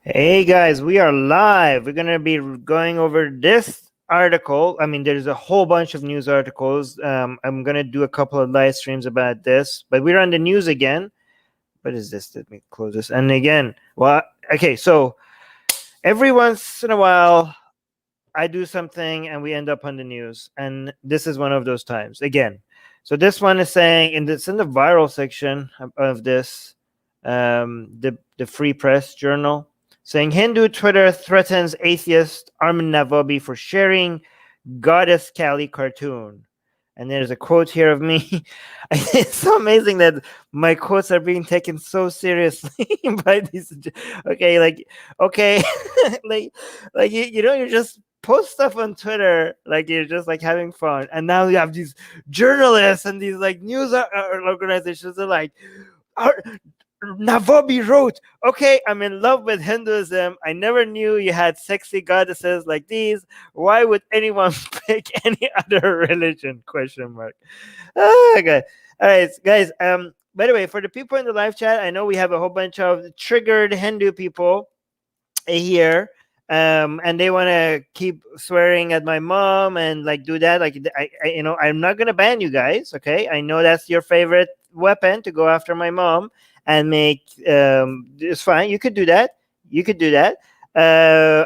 Hey guys, we are live. We're going to be going over this article. I mean, there's a whole bunch of news articles. I'm going to do a couple of live streams about this, but we're on the news again. What is this? Let me close this. And again, well, okay, so every once in a while, I do something and we end up on the news. And this is one of those times again. So this one is saying, and it's in the viral section of this, the Free Press Journal, saying Hindu Twitter threatens atheist Armin Navabi for sharing Goddess Kali cartoon. And there's a quote here of me. It's so amazing that my quotes are being taken so seriously by these. Okay, okay, like you just post stuff on Twitter, like you're just like having fun, and now you have these journalists and these like news organizations are like, Navabi wrote, okay, I'm in love with Hinduism. I never knew you had sexy goddesses like these. Why would anyone pick any other religion? Question mark. Okay. All right, guys. By the way, for the people in the live chat, I know we have a whole bunch of triggered Hindu people here. And they want to keep swearing at my mom and like do that. Like I'm not gonna ban you guys. Okay, I know that's your favorite weapon to go after my mom and make it's fine. You could do that. You could do that.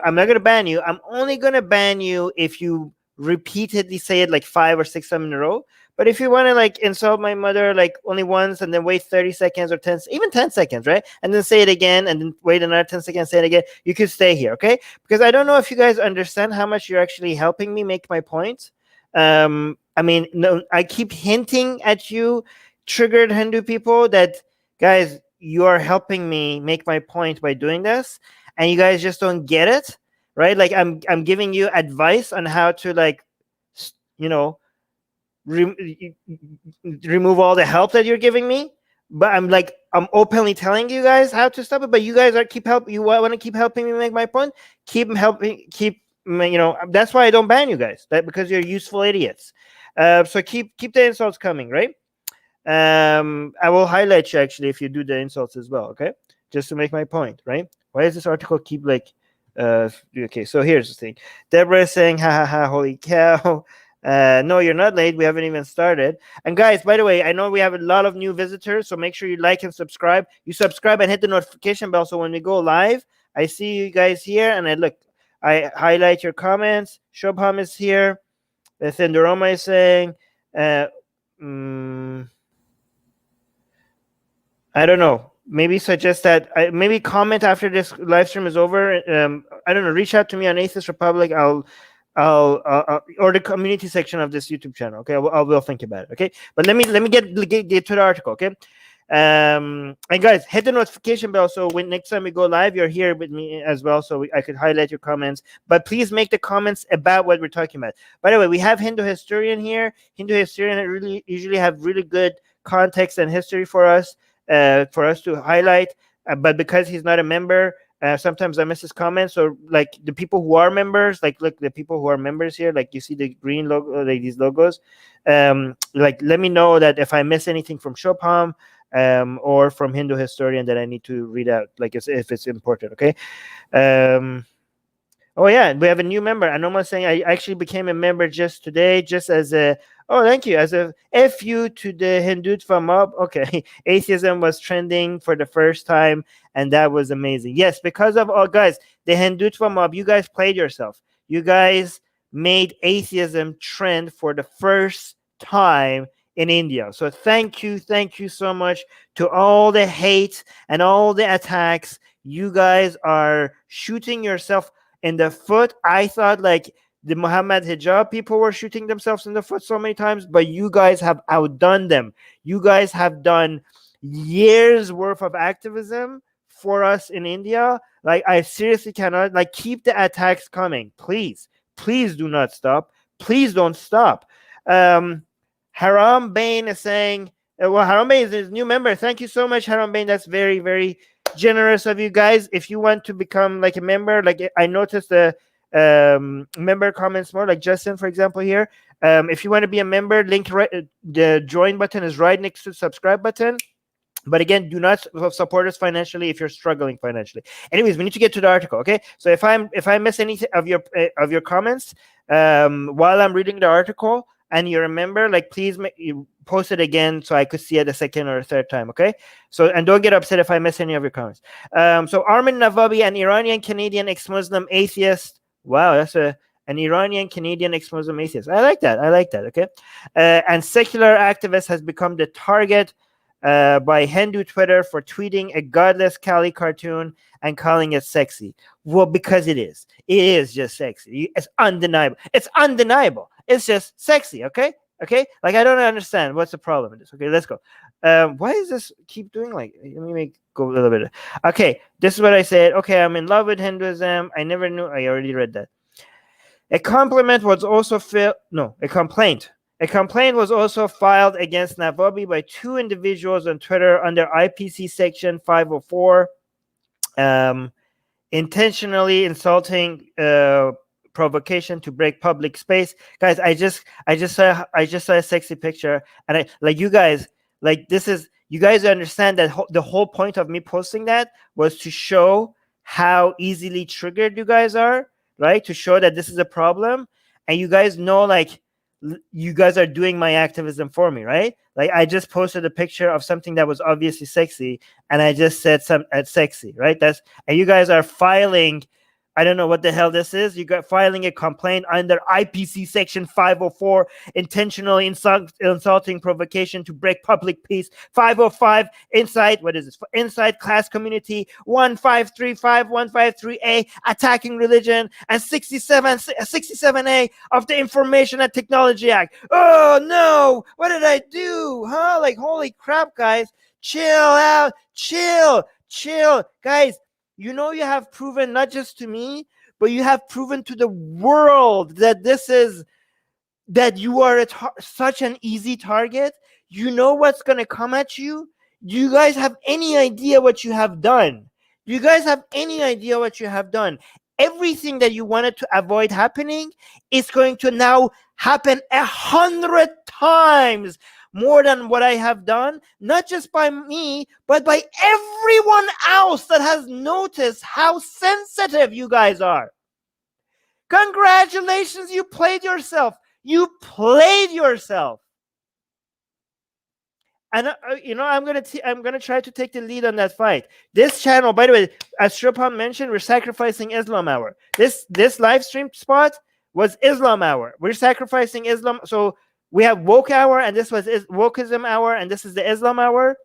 I'm not gonna ban you. I'm only gonna ban you if you repeatedly say it like 5 or 6 times in a row. But if you want to like insult my mother like only once and then wait 30 seconds or 10, even 10 seconds, right? And then say it again and then wait another 10 seconds, say it again, you could stay here, okay? Because I don't know if you guys understand how much you're actually helping me make my point. I mean, no, I keep hinting at you, triggered Hindu people, that guys, you are helping me make my point by doing this, and you guys just don't get it, right? Like I'm giving you advice on how to like, you know, remove all the help that you're giving me, but I'm openly telling you guys how to stop it, but you guys are keep help you want to keep helping me make my point. Keep helping, keep, that's why I don't ban you guys, that because you're useful idiots. So keep the insults coming, right? I will highlight you actually if you do the insults as well, okay? Just to make my point, right? Why does this article keep like okay, so here's the thing. Deborah is saying, ha ha ha, holy cow. No, you're not late. We haven't even started. And guys, by the way, I know we have a lot of new visitors, so make sure you like and subscribe. You subscribe and hit the notification bell so when we go live, I see you guys here and I highlight your comments. Shobham is here. Thindoroma is saying, I don't know. Maybe suggest that. Maybe comment after this live stream is over. I don't know. Reach out to me on Atheist Republic. I'll or the community section of this YouTube channel. Okay, I will think about it. Okay, but let me get to the article. Okay, and guys, hit the notification bell so when next time we go live, you're here with me as well, so I could highlight your comments. But please make the comments about what we're talking about. By the way, we have Hindu historian here. Hindu historian really usually have really good context and history for us to highlight. But because he's not a member, sometimes I miss his comments. So like the people who are members, like look, the people who are members here, like you see the green logo, like these logos, like let me know that if I miss anything from Chopin or from Hindu historian that I need to read out, like if it's important. Okay. Oh yeah, we have a new member. Anoma saying I actually became a member just today, just as a thank you, as a FU to the Hindutva mob. Okay, atheism was trending for the first time, and that was amazing. Yes, because of guys, the Hindutva mob. You guys played yourself. You guys made atheism trend for the first time in India. So thank you so much to all the hate and all the attacks. You guys are shooting yourself in the foot. I thought like the Muhammad hijab people were shooting themselves in the foot so many times, but you guys have outdone them. You guys have done years worth of activism for us in India. Like I seriously cannot, like, keep the attacks coming. Please do not stop. Please don't stop. Haram Bain is saying, well, Haram Bain is his new member. Thank you so much, Haram Bain. That's very, very generous of you guys. If you want to become like a member, like I noticed the member comments more, like Justin, for example, here. If you want to be a member, link right, the join button is right next to the subscribe button. But again, do not support us financially if you're struggling financially. Anyways, we need to get to the article. Okay, so if I miss any of your comments while I'm reading the article, and you remember, like, please you post it again so I could see it a second or a third time. Okay, so, and don't get upset if I miss any of your comments. So Armin Navabi, an Iranian Canadian ex-Muslim atheist. Wow, that's an Iranian Canadian ex-Muslim atheist. I like that. Okay, and secular activist has become the target by Hindu Twitter for tweeting a godless Kali cartoon and calling it sexy. Well, because it is. It is just sexy. It's undeniable. It's just sexy, okay? Okay? Like, I don't understand. What's the problem with this? Okay, let's go. Why does this keep doing like... Let me go a little bit. Okay, this is what I said. Okay, I'm in love with Hinduism. I never knew... I already read that. A complaint was also filed against Navabi by two individuals on Twitter under IPC section 504, intentionally insulting provocation to break public space. Guys, I just saw a sexy picture, and I like, you guys, like, this is, you guys understand that the whole point of me posting that was to show how easily triggered you guys are, right? To show that this is a problem, and you guys know, like, you guys are doing my activism for me, right? Like, I just posted a picture of something that was obviously sexy, and I just said sexy, right? And you guys are filing, I don't know what the hell this is. You got filing a complaint under IPC section 504, intentionally insulting provocation to break public peace. 505, inside, what is this? Inside class community 1535153A, attacking religion, and 67A of the Information and Technology Act. Oh no, what did I do? Huh? Like, holy crap, guys. Chill out, chill, guys. You know, you have proven, not just to me, but you have proven to the world that that you are such an easy target. You know what's going to come at you. Do you guys have any idea what you have done? Everything that you wanted to avoid happening is going to now happen 100 times more than what I have done, not just by me, but by everyone else that has noticed how sensitive you guys are. Congratulations, you played yourself. And I'm gonna try to take the lead on that fight. This channel, by the way, as Shripan mentioned, we're sacrificing Islam Hour. This live stream spot was Islam Hour. We're sacrificing Islam. So we have Woke Hour, and this was Wokeism Hour, and this is the Islam Hour.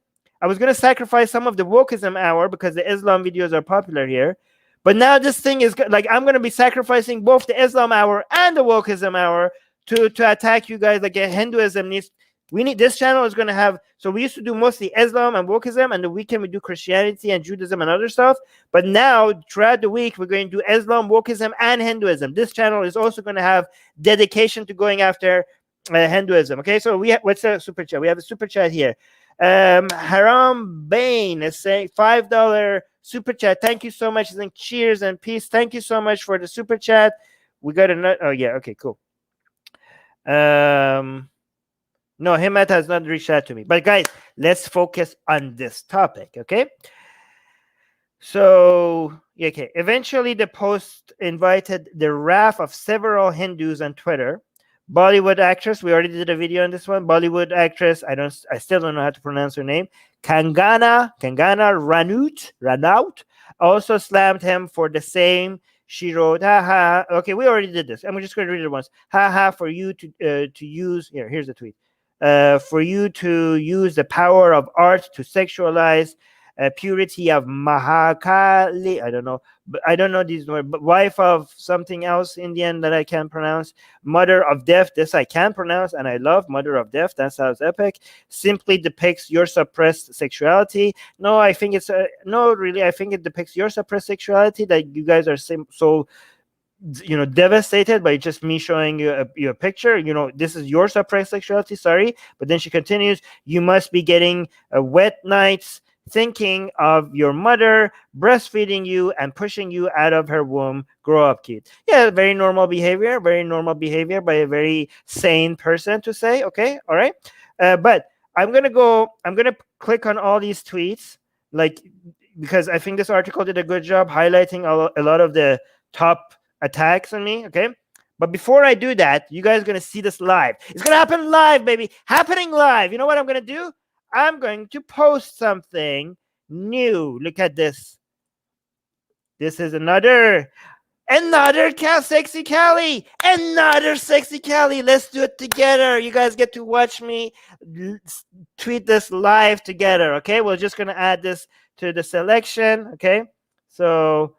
I was going to sacrifice some of the Wokeism Hour because the Islam videos are popular here. But now this thing is like, I'm going to be sacrificing both the Islam Hour and the Wokeism Hour to attack you guys. Like, Hinduism needs... this channel is going to have... So we used to do mostly Islam and Wokeism, and the weekend we do Christianity and Judaism and other stuff. But now, throughout the week, we're going to do Islam, Wokeism, and Hinduism. This channel is also going to have dedication to going after Hinduism. Okay, so what's the super chat? We have a super chat here. Haram Bain is saying $5 super chat. Thank you so much. He's saying cheers and peace. Thank you so much for the super chat. We got another... Oh yeah, okay, cool. No, Himmat has not reached out to me. But guys, let's focus on this topic, okay? So, okay. Eventually, the post invited the wrath of several Hindus on Twitter. Bollywood actress, we already did a video on this one. Bollywood actress, I still don't know how to pronounce her name. Kangana Ranaut also slammed him for the same. She wrote, haha. Okay, we already did this. I'm just going to read it once. Haha, for you to use... Here's the tweet. For you to use the power of art to sexualize purity of Mahakali. I don't know these words, but wife of something else Indian that I can't pronounce. Mother of death. This I can pronounce, and I love Mother of death. That sounds epic. Simply depicts your suppressed sexuality. No, I think it's no, really. I think it depicts your suppressed sexuality, that you guys are so devastated by just me showing you a picture. This is your suppressed sexuality. Sorry. But then she continues, you must be getting wet nights thinking of your mother breastfeeding you and pushing you out of her womb. Grow up, kid. Yeah, very normal behavior by a very sane person to say. Okay, all right. But I'm gonna click on all these tweets, like, because I think this article did a good job highlighting a lot of the top attacks on me. Okay. But before I do that, you guys are gonna see this live. It's gonna happen live, baby. Happening live. You know what I'm gonna do? I'm going to post something new. Look at this. This is another sexy Callie, another sexy Callie. Let's do it together. You guys get to watch me tweet this live together. Okay, we're just gonna add this to the selection. Okay, so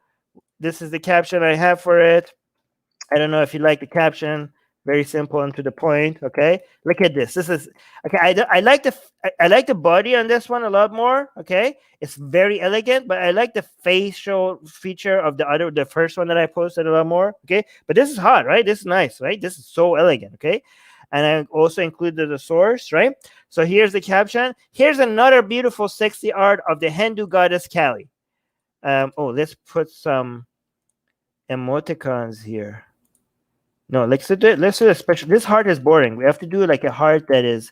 this is the caption I have for it. I don't know if you like the caption. Very simple and to the point. Okay, look at this. This is okay. I like I like the body on this one a lot more. Okay, it's very elegant, but I like the facial feature of the first one that I posted a lot more. Okay, but this is hot, right? This is nice, right? This is so elegant. Okay, and I also included the source, right? So here's the caption. Here's another beautiful, sexy art of the Hindu goddess Kali. Oh, let's put some emoticons here. No, let's do a special. This heart is boring. We have to do like a heart that is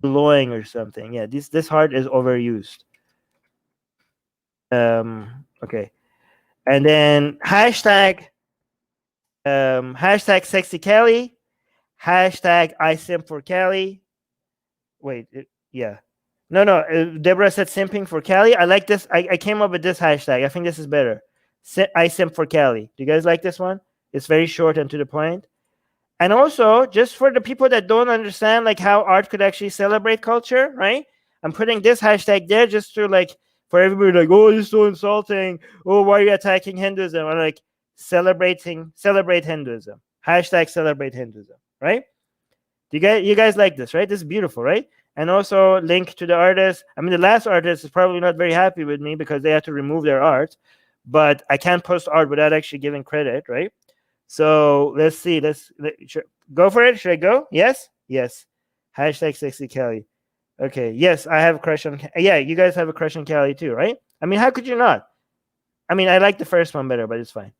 glowing or something. Yeah, this heart is overused. Okay, and then hashtag sexy Kelly, hashtag I simp for Kelly. Wait, yeah, no. Deborah said simping for Kelly. I like this. I came up with this hashtag. I think this is better. I simp for Kelly. Do you guys like this one? It's very short and to the point. And also, just for the people that don't understand like how art could actually celebrate culture, right? I'm putting this hashtag there just to like for everybody like, oh, this is so insulting. Oh, why are you attacking Hinduism? I'm like celebrate Hinduism. Hashtag celebrate Hinduism, right? You guys like this, right? This is beautiful, right? And also link to the artist. I mean, the last artist is probably not very happy with me because they had to remove their art, but I can't post art without actually giving credit, right? So let's see. Go for it. Should I go? Yes. Yes. Hashtag sexy Kelly. Okay. Yes, I have a crush on. Yeah, you guys have a crush on Kelly too, right? I mean, how could you not? I mean, I like the first one better, but it's fine.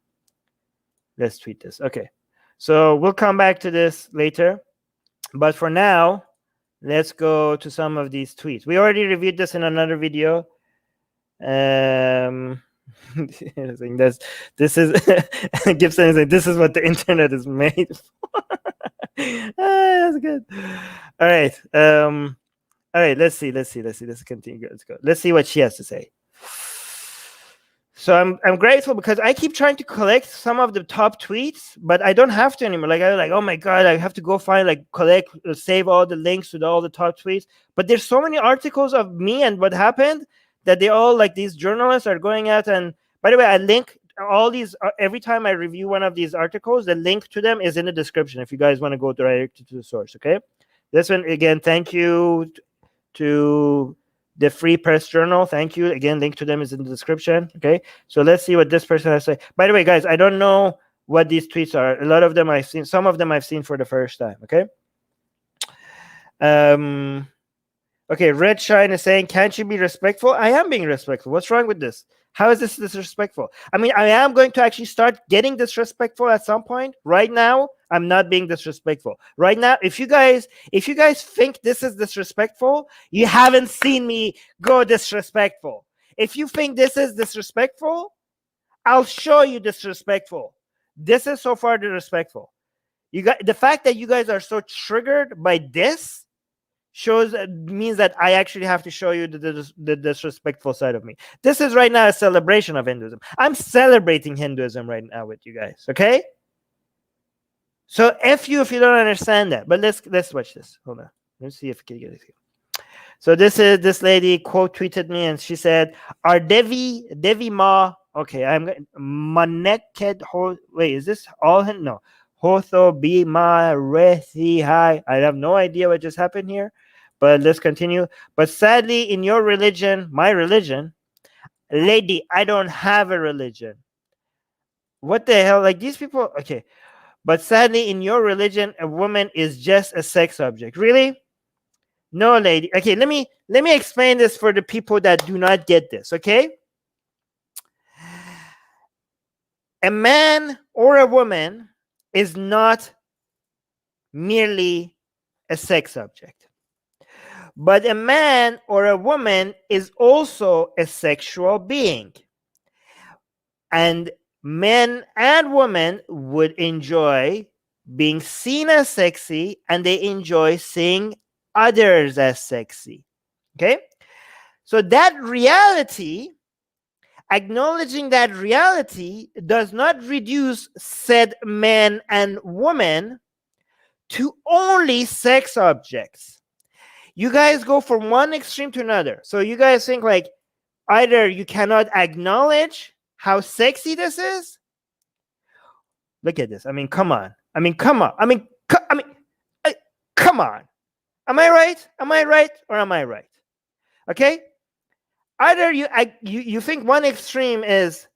Let's tweet this. Okay. So we'll come back to this later, but for now, let's go to some of these tweets. We already reviewed this in another video. This is Gibson is like, this is what the internet is made for. That's good. All right. Let's see. Let's continue. Let's go. Let's see what she has to say. So I'm grateful because I keep trying to collect some of the top tweets, but I don't have to anymore. Like I like, oh my god, I have to go find save all the links to all the top tweets. But there's so many articles of me and what happened that they all like these journalists are going out. And by the way, I link all these every time I review one of these articles. The link to them is in the description if you guys want to go directly to the source. Okay, this one again. Thank you to the Free Press Journal. Thank you again. Link to them is in the description. Okay, so let's see what this person has to say. By the way, guys, I don't know what these tweets are. A lot of them I've seen. Some of them I've seen for the first time. Okay. Okay, Red Shine is saying, can't you be respectful? I am being respectful. What's wrong with this? How is this disrespectful? I mean, I am going to actually start getting disrespectful at some point. Right now, I'm not being disrespectful. Right now, if you guys think this is disrespectful, you haven't seen me go disrespectful. If you think this is disrespectful, I'll show you disrespectful. This is so far disrespectful. The fact that you guys are so triggered by this means that I actually have to show you the disrespectful side of me. This is right now a celebration of Hinduism. I'm celebrating Hinduism right now with you guys. Okay. So if you don't understand that, but let's watch this. Hold on. Let's see if we can get it here. So this lady quote tweeted me and she said, "Our Devi Ma." Okay, I'm Maneked. Wait, is this all Hindu? No. Hotho Bima Rethi Hai. I have no idea what just happened here. But let's continue. But sadly, in your religion, my religion, lady, I don't have a religion. What the hell? Like these people, okay. But sadly, in your religion, a woman is just a sex object. Really? No, lady. Okay, let me explain this for the people that do not get this, okay? A man or a woman is not merely a sex object. But a man or a woman is also a sexual being. And men and women would enjoy being seen as sexy, and they enjoy seeing others as sexy. Okay? So that reality, acknowledging that reality, does not reduce said man and woman to only sex objects. You guys go from one extreme to another. So you guys think like either you cannot acknowledge how sexy this is. Look at this. I mean, come on. I mean, come on. Come on. Am I right? Am I right or am I right? Okay. Either you think one extreme is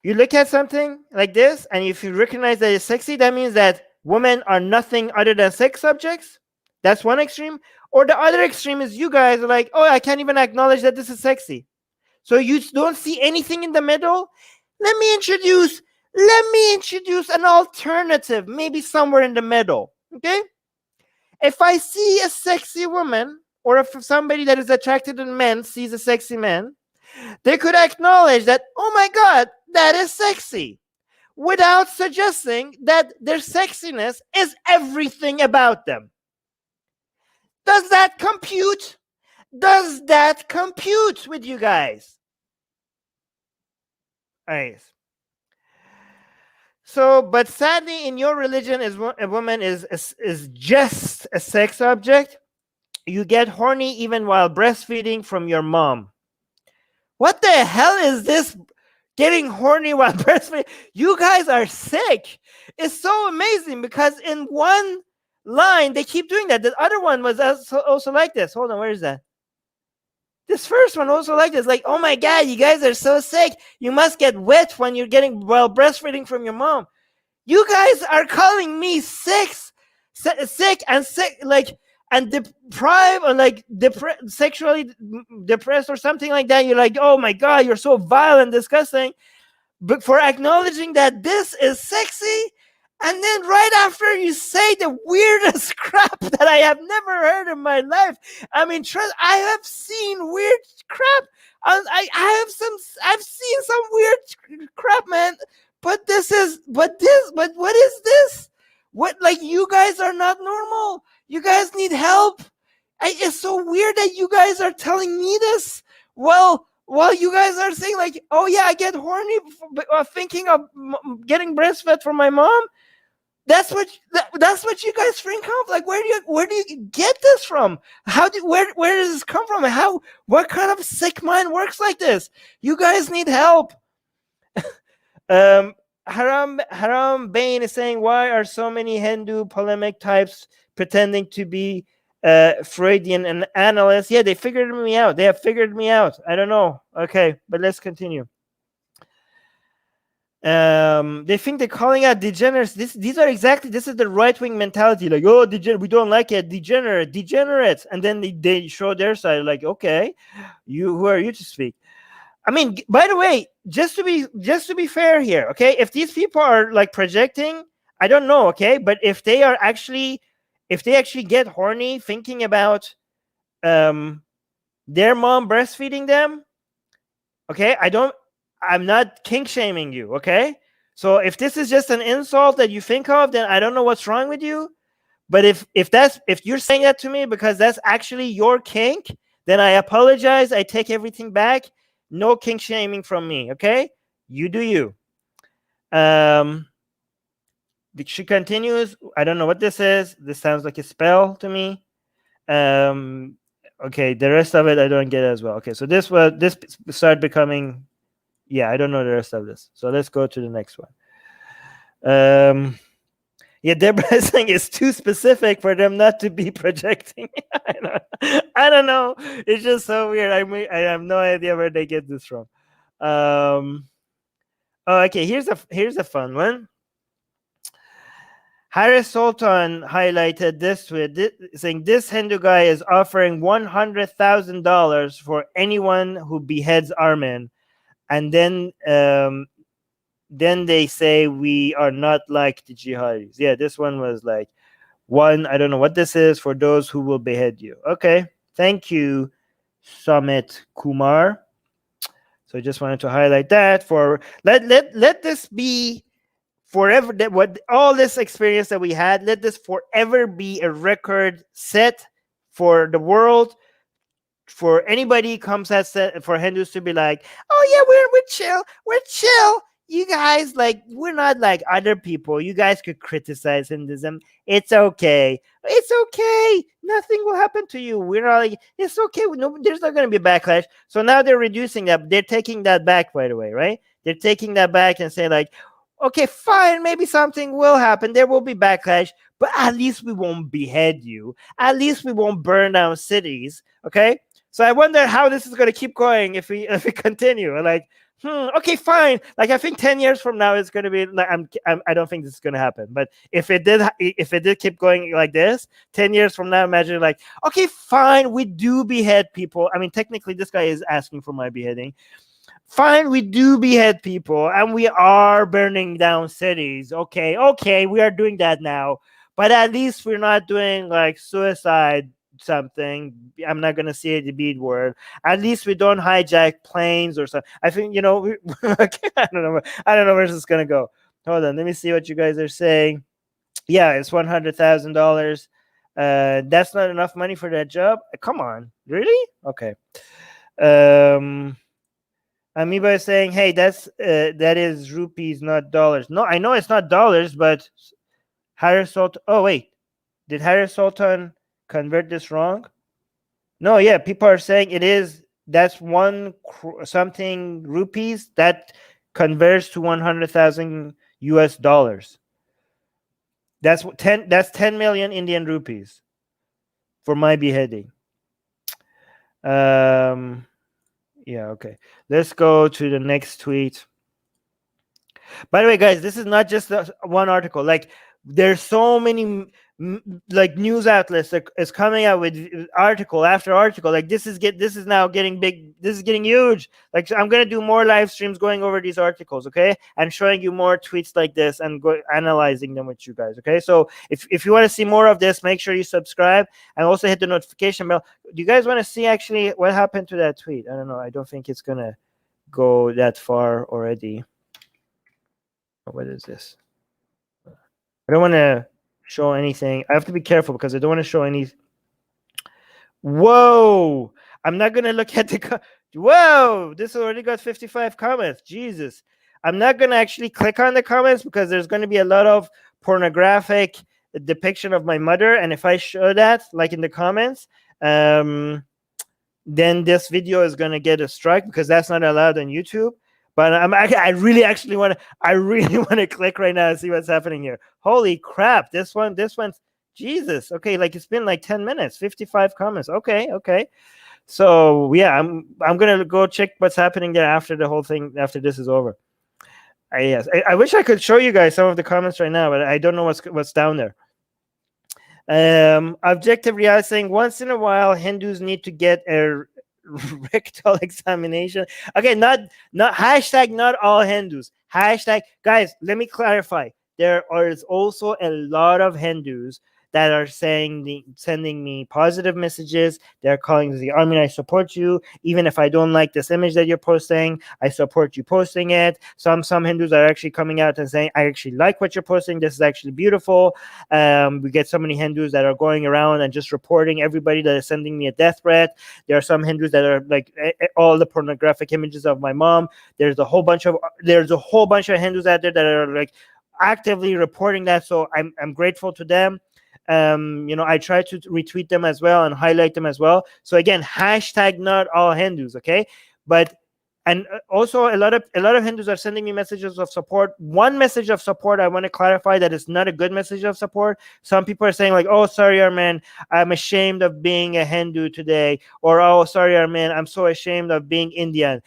you look at something like this, and if you recognize that it's sexy, that means that women are nothing other than sex objects. That's one extreme. Or the other extreme is you guys are like, oh, I can't even acknowledge that this is sexy. So you don't see anything in the middle. Let me introduce an alternative, maybe somewhere in the middle. Okay? If I see a sexy woman, or if somebody that is attracted to men sees a sexy man, they could acknowledge that, oh my God, that is sexy, without suggesting that their sexiness is everything about them. Does that compute? Does that compute with you guys? All right. So, but sadly, in your religion, a woman is just a sex object. You get horny even while breastfeeding from your mom. What the hell is this? Getting horny while breastfeeding? You guys are sick. It's so amazing because in one line they keep doing that. The other one was also like this. Hold on, where is that? This first one also like this. Like, oh my God, you guys are so sick. You must get wet when you're getting while breastfeeding from your mom. You guys are calling me sick and sick, like, and deprived or like sexually depressed or something like that. You're like, oh my God, you're so vile and disgusting. But for acknowledging that this is sexy, and then right after you say the weirdest crap that I have never heard in my life. I mean, I have seen weird crap. I've seen some weird crap, man. But what is this? What, like, you guys are not normal. You guys need help. It's so weird that you guys are telling me this. Well, while you guys are saying like, oh yeah, I get horny thinking of getting breastfed from my mom. That's what you guys think of. Like, where do you get this from? Where does this come from? What kind of sick mind works like this? You guys need help. Haram Bain is saying, why are so many Hindu polemic types pretending to be Freudian and analysts? Yeah, they figured me out. They have figured me out. I don't know. Okay, but let's continue. They think they're calling out degenerates. This is the right-wing mentality. Like, oh, we don't like it. Degenerates. And then they show their side. Like, okay, who are you to speak? I mean, by the way, just to be fair here, okay, if these people are like projecting, I don't know, okay, but if they actually get horny thinking about their mom breastfeeding them, okay, I'm not kink shaming you, okay? So if this is just an insult that you think of, then I don't know what's wrong with you. But if you're saying that to me because that's actually your kink, then I apologize. I take everything back. No kink shaming from me, okay? You do you. She continues. I don't know what this is. This sounds like a spell to me. Okay, the rest of it I don't get as well. Okay, so this started becoming. Yeah, I don't know the rest of this. So let's go to the next one. Yeah, Deborah is saying it's too specific for them not to be projecting. I don't know. It's just so weird. I have no idea where they get this from. Oh, okay. Here's a fun one. Harris Sultan highlighted this tweet, saying this Hindu guy is offering $100,000 for anyone who beheads Armin, and then they say we are not like the jihadis. Yeah, this one was like, One, I don't know what this is, for those who will behead you. Okay, thank you, Summit Kumar. So I just wanted to highlight that. For let this be forever, that what all this experience that we had, let this forever be a record set for the world, for anybody comes at set, for Hindus to be like, oh yeah, we're chill. You guys, like, we're not like other people. You guys could criticize Hinduism. It's okay. It's okay. Nothing will happen to you. We're not like, it's okay. No, there's not going to be backlash. So now they're reducing that. They're taking that back, by the way, right? They're taking that back and saying like, okay, fine, maybe something will happen. There will be backlash, but at least we won't behead you. At least we won't burn down cities. Okay. So I wonder how this is going to keep going if we continue. Like, okay, fine. Like, I think 10 years from now it's going to be like, I don't think this is going to happen. But if it did keep going like this, 10 years from now, imagine like, okay, fine, we do behead people. I mean, technically, this guy is asking for my beheading. Fine, we do behead people, and we are burning down cities. Okay, we are doing that now. But at least we're not doing like suicide something. I'm not gonna say the B word. At least we don't hijack planes or something. I think, I don't know where this is gonna go. Hold on, let me see what you guys are saying. Yeah, it's $100,000. That's not enough money for that job. Come on, really? Okay. Amoeba is saying, hey, that is rupees, not dollars. No, I know it's not dollars, but Harris Sultan. Oh wait, did Harris Sultan convert this wrong? No, yeah, people are saying it is. That's something rupees that converts to 100,000 US dollars. That's 10 million Indian rupees for my beheading. Yeah, okay. Let's go to the next tweet. By the way, guys, this is not just one article. Like, there's so many like news outlets that is coming out with article after article. Like, this is now getting big. This is getting huge. Like, I'm gonna do more live streams going over these articles, okay, and showing you more tweets like this and analyzing them with you guys. Okay, so if you want to see more of this, make sure you subscribe and also hit the notification bell. Do you guys want to see actually what happened to that tweet? I don't know. I don't think it's gonna go that far already. What is this? I don't want to show anything. I have to be careful because I don't want to show any. Whoa! I'm not gonna look at the. Whoa! This already got 55 comments. Jesus! I'm not gonna actually click on the comments because there's gonna be a lot of pornographic depiction of my mother, and if I show that, like in the comments, then this video is gonna get a strike because that's not allowed on YouTube. But I really want to click right now and see what's happening here. Holy crap! This one's Jesus. Okay, like it's been like 10 minutes, 55 comments. Okay. So yeah, I'm gonna go check what's happening there after the whole thing, after this is over. Yes, I wish I could show you guys some of the comments right now, but I don't know what's down there. Objective reality saying once in a while Hindus need to get a rectal examination. Okay, not hashtag not all Hindus. Hashtag, guys, let me clarify. There is also a lot of Hindus that are sending me positive messages. They're calling the Armin, I support you. Even if I don't like this image that you're posting, I support you posting it. Some Hindus are actually coming out and saying, I actually like what you're posting. This is actually beautiful. We get so many Hindus that are going around and just reporting everybody that is sending me a death threat. There are some Hindus that are like all the pornographic images of my mom. There's a whole bunch of Hindus out there that are like actively reporting that. So I'm grateful to them. I try to retweet them as well and highlight them as well. So again, hashtag not all Hindus, okay? But and also a lot of Hindus are sending me messages of support. One message of support I want to clarify that is not a good message of support. Some people are saying like, "Oh, sorry, Armin, I'm ashamed of being a Hindu today," or "Oh, sorry, Armin, I'm so ashamed of being Indian."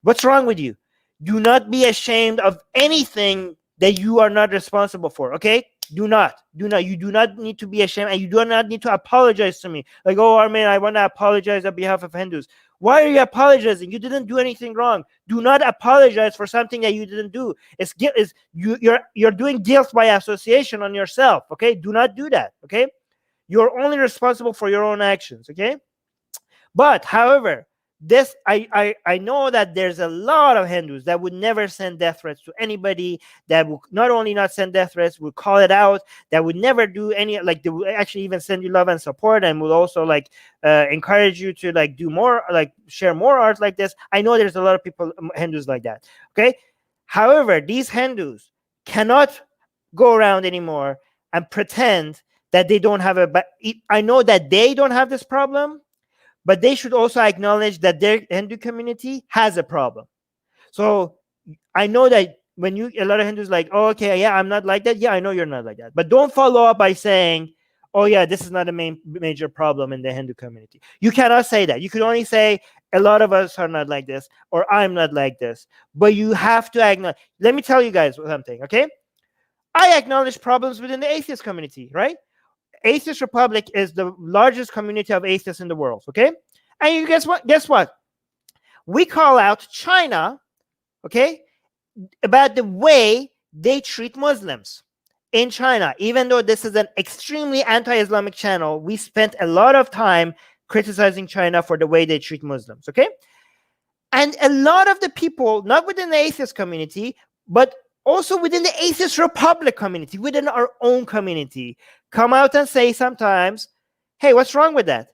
What's wrong with you? Do not be ashamed of anything that you are not responsible for, okay? Do not. You do not need to be ashamed, and you do not need to apologize to me. Like, oh, Armin, I want to apologize on behalf of Hindus. Why are you apologizing? You didn't do anything wrong. Do not apologize for something that you didn't do. You're doing guilt by association on yourself. Okay, do not do that. Okay, you're only responsible for your own actions. Okay. But however, this I know that there's a lot of Hindus that would never send death threats to anybody, that would not only not send death threats, would call it out, that would never do any, like they would actually even send you love and support, and would also like encourage you to like do more, like share more art like this. I know there's a lot of people, Hindus like that. Okay. However, these Hindus cannot go around anymore and pretend that they don't have I know that they don't have this problem, but they should also acknowledge that their Hindu community has a problem. So I know that when a lot of Hindus like, oh, okay, yeah, I'm not like that. Yeah, I know you're not like that. But don't follow up by saying, oh, yeah, this is not a major problem in the Hindu community. You cannot say that. You could only say, a lot of us are not like this, or I'm not like this. But you have to acknowledge. Let me tell you guys something, okay? I acknowledge problems within the atheist community, right? Atheist Republic is the largest community of atheists in the world, okay? And you guess what? Guess what? We call out China, okay, about the way they treat Muslims in China. Even though this is an extremely anti-Islamic channel, we spent a lot of time criticizing China for the way they treat Muslims, okay? And a lot of the people, not within the atheist community, but also within the Atheist Republic community, within our own community, come out and say sometimes, hey, what's wrong with that?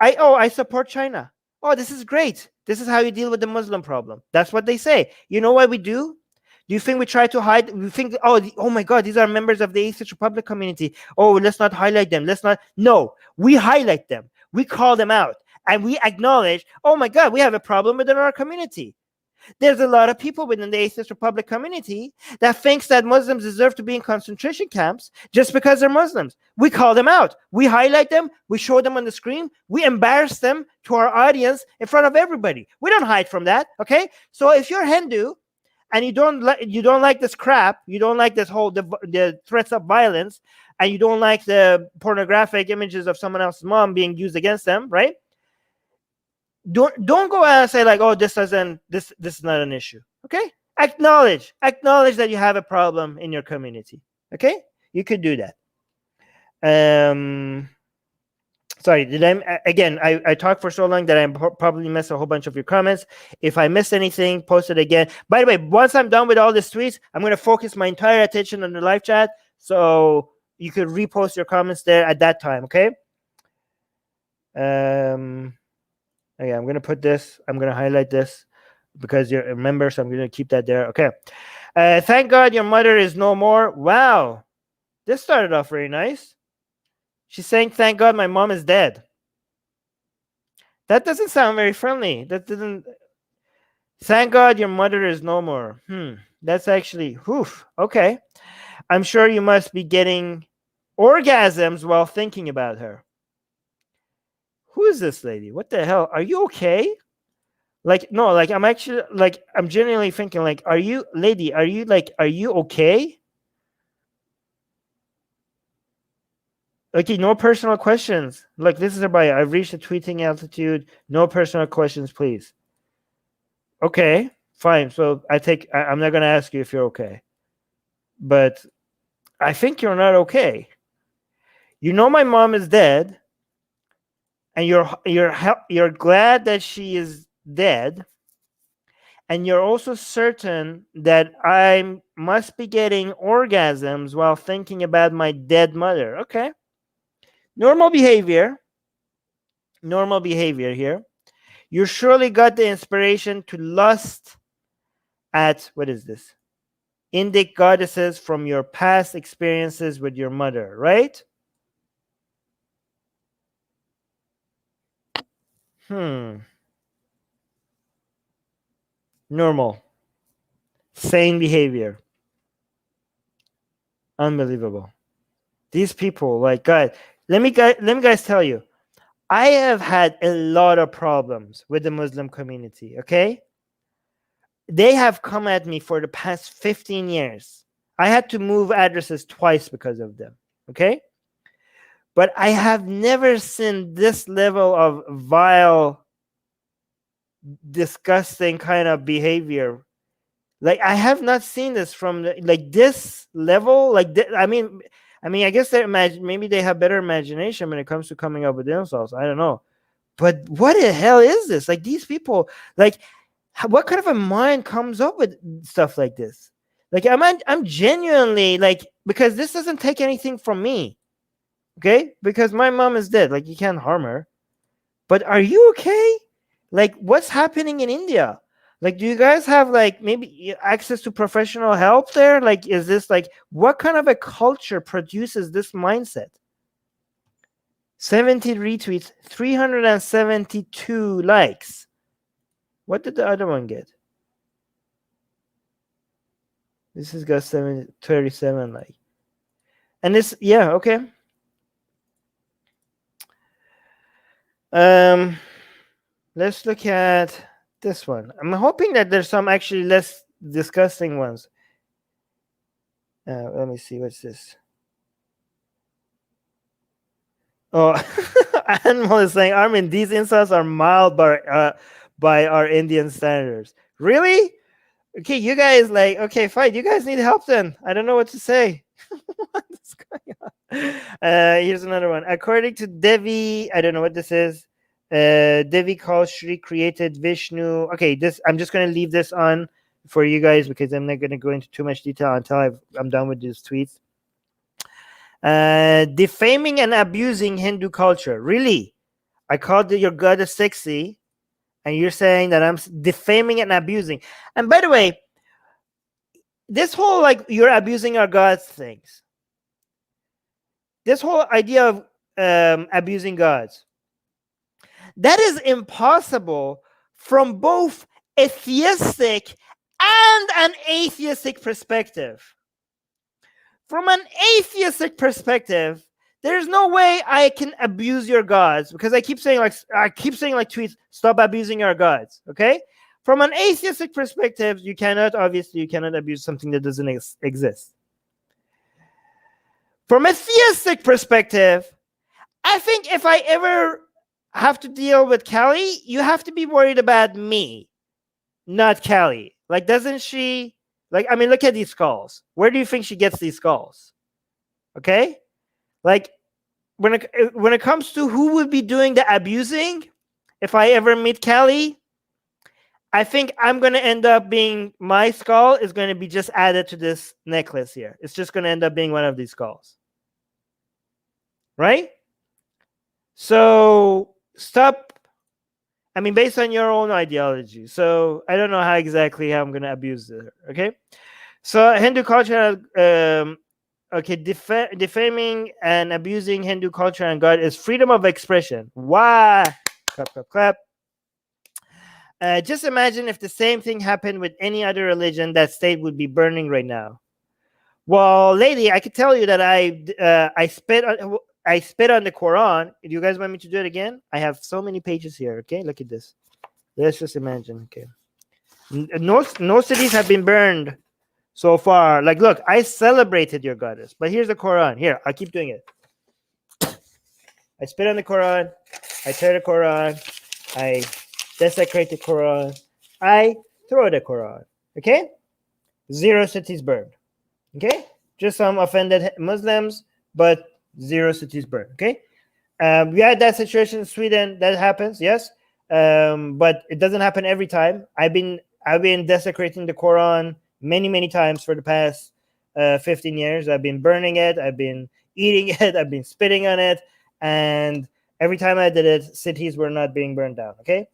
I support China. Oh, this is great. This is how you deal with the Muslim problem. That's what they say. You know what we do? Do you think we try to hide? We think, oh my God, these are members of the Atheist Republic community. Oh, let's not highlight them. Let's not. No, we highlight them. We call them out. And we acknowledge, oh my God, we have a problem within our community. There's a lot of people within the Atheist Republic community that thinks that Muslims deserve to be in concentration camps just because they're Muslims. We call them out. We highlight them. We show them on the screen. We embarrass them to our audience in front of everybody. We don't hide from that, okay? So if you're Hindu and you don't like this crap, you don't like this whole the threats of violence, and you don't like the pornographic images of someone else's mom being used against them, right? Don't go out and say like, oh, this is not an issue. Okay, acknowledge that you have a problem in your community. Okay, you could do that. Sorry, I talked for so long that I probably missed a whole bunch of your comments. If I missed anything, post it again. By the way, once I'm done with all these tweets, I'm going to focus my entire attention on the live chat, so you could repost your comments there at that time. Okay. Okay, I'm going to put this. I'm going to highlight this because you're a member, so I'm going to keep that there. Okay. Thank God your mother is no more. Wow. This started off very nice. She's saying, thank God my mom is dead. That doesn't sound very friendly. That doesn't. Thank God your mother is no more. That's actually, okay. I'm sure you must be getting orgasms while thinking about her. Who is this lady? What the hell? Are you okay? Like, no, like I'm actually like I'm genuinely thinking, like, are you okay? Okay, no personal questions. Like, this is a bio. I've reached a tweeting altitude. No personal questions, please. Okay, fine. So I'm not gonna ask you if you're okay. But I think you're not okay. You know my mom is dead. And you're glad that she is dead, and you're also certain that I must be getting orgasms while thinking about my dead mother. Okay. Normal behavior here. You surely got the inspiration to lust at, what is this? Indic goddesses from your past experiences with your mother, right? Normal. Sane behavior. Unbelievable. These people, like, God, let me guys tell you, I have had a lot of problems with the Muslim community, okay? They have come at me for the past 15 years. I had to move addresses twice because of them, okay? But I have never seen this level of vile disgusting kind of behavior. Like, I have not seen this from like this level. Like, I mean, I guess maybe they have better imagination when it comes to coming up with insults. I don't know, but what the hell is this? Like, these people, like, what kind of a mind comes up with stuff like this? Like, I'm genuinely like, because this doesn't take anything from me, okay? Because my mom is dead. Like, you can't harm her. But are you okay? Like, what's happening in India? Like, do you guys have like maybe access to professional help there? Like, is this like, what kind of a culture produces this mindset? 70 retweets, 372 likes. What did the other one get? This has got 37 likes. And this, yeah, okay. Let's look at this one. I'm hoping that there's some actually less disgusting ones. Let me see. What's this? Oh, Animal is saying, Armin, these insults are mild by our Indian standards. Really? Okay, you guys like, okay, fine. You guys need help then. I don't know what to say. What's going on? Here's another one. According to Devi, I don't know what this is. Devi Kalshri created Vishnu. Okay, this I'm just going to leave this on for you guys because I'm not going to go into too much detail until I'm done with these tweets. Defaming and abusing Hindu culture. Really? I called your goddess sexy, and you're saying that I'm defaming and abusing. And by the way, this whole like you're abusing our gods things, this whole idea of abusing gods, that is impossible from both a theistic and an atheistic perspective. From an atheistic perspective, there's no way I can abuse your gods, because I keep saying like tweets, stop abusing our gods. Okay, from an atheistic perspective, you cannot abuse something that doesn't exist. From a theistic perspective, I think if I ever have to deal with Callie, you have to be worried about me, not Callie. Like, doesn't she? Like, I mean, look at these skulls. Where do you think she gets these skulls? Okay, like when it comes to who would be doing the abusing, if I ever meet Callie, I think I'm going to end up being, my skull is going to be just added to this necklace here. It's just going to end up being one of these skulls. Right? So stop. I mean, based on your own ideology. So I don't know how I'm going to abuse her. Okay? So Hindu culture, defaming and abusing Hindu culture and God is freedom of expression. Why? Clap, clap, clap. Just imagine if the same thing happened with any other religion, that state would be burning right now. Well, lady, I could tell you that I spit on the Quran. Do you guys want me to do it again? I have so many pages here. Okay, look at this. Let's just imagine. Okay, no cities have been burned so far. Like, look, I celebrated your goddess, but here's the Quran. Here, I'll keep doing it. I spit on the Quran. I tear the Quran. I desecrate the Quran. I throw the Quran. Okay? 0 cities burned. Okay? Just some offended Muslims, but 0 cities burned. Okay? We had that situation in Sweden. That happens, yes. But it doesn't happen every time. I've been desecrating the Quran many times for the past 15 years. I've been burning it. I've been eating it. I've been spitting on it. And every time I did it, cities were not being burned down. Okay?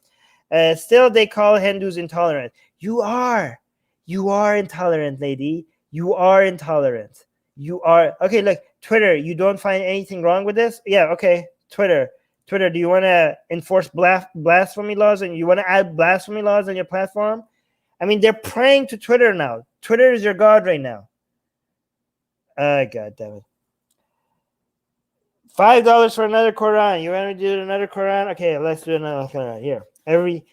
Still, they call Hindus intolerant. You are intolerant, lady. You are intolerant. You are. Okay, look, Twitter, you don't find anything wrong with this? Yeah, okay. Twitter, do you want to enforce blasphemy laws, and you want to add blasphemy laws on your platform? I mean, they're praying to Twitter now. Twitter is your god right now. God damn it. $5 for another Quran. You want to do another Quran? Okay, let's do another Quran. Here. Every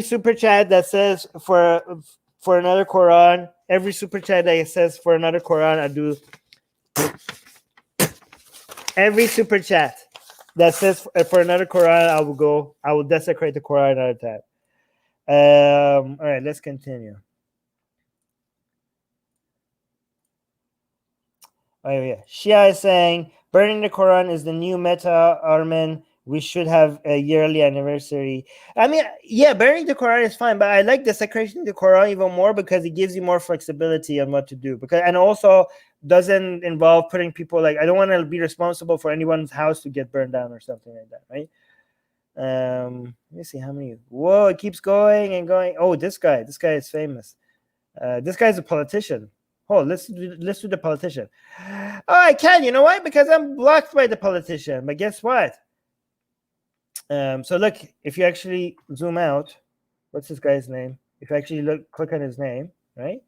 super chat that says for another Quran, every super chat that says for another Quran, I do every super chat. that says for another Quran, I will desecrate the Quran another time. All right, let's continue. Oh yeah, Shia is saying burning the Quran is the new meta, Armin. We should have a yearly anniversary. I mean, yeah, burning the Quran is fine, but I like desecration of the Quran even more because it gives you more flexibility on what to do. Because and also doesn't involve putting people like I don't want to be responsible for anyone's house to get burned down or something like that, right? Let me see how many. Whoa, it keeps going and going. Oh, this guy is famous. This guy's a politician. Oh, let's do the politician. Oh, I can. You know why? Because I'm blocked by the politician. But guess what? So look, if you actually zoom out, what's this guy's name? If you actually click on his name, right?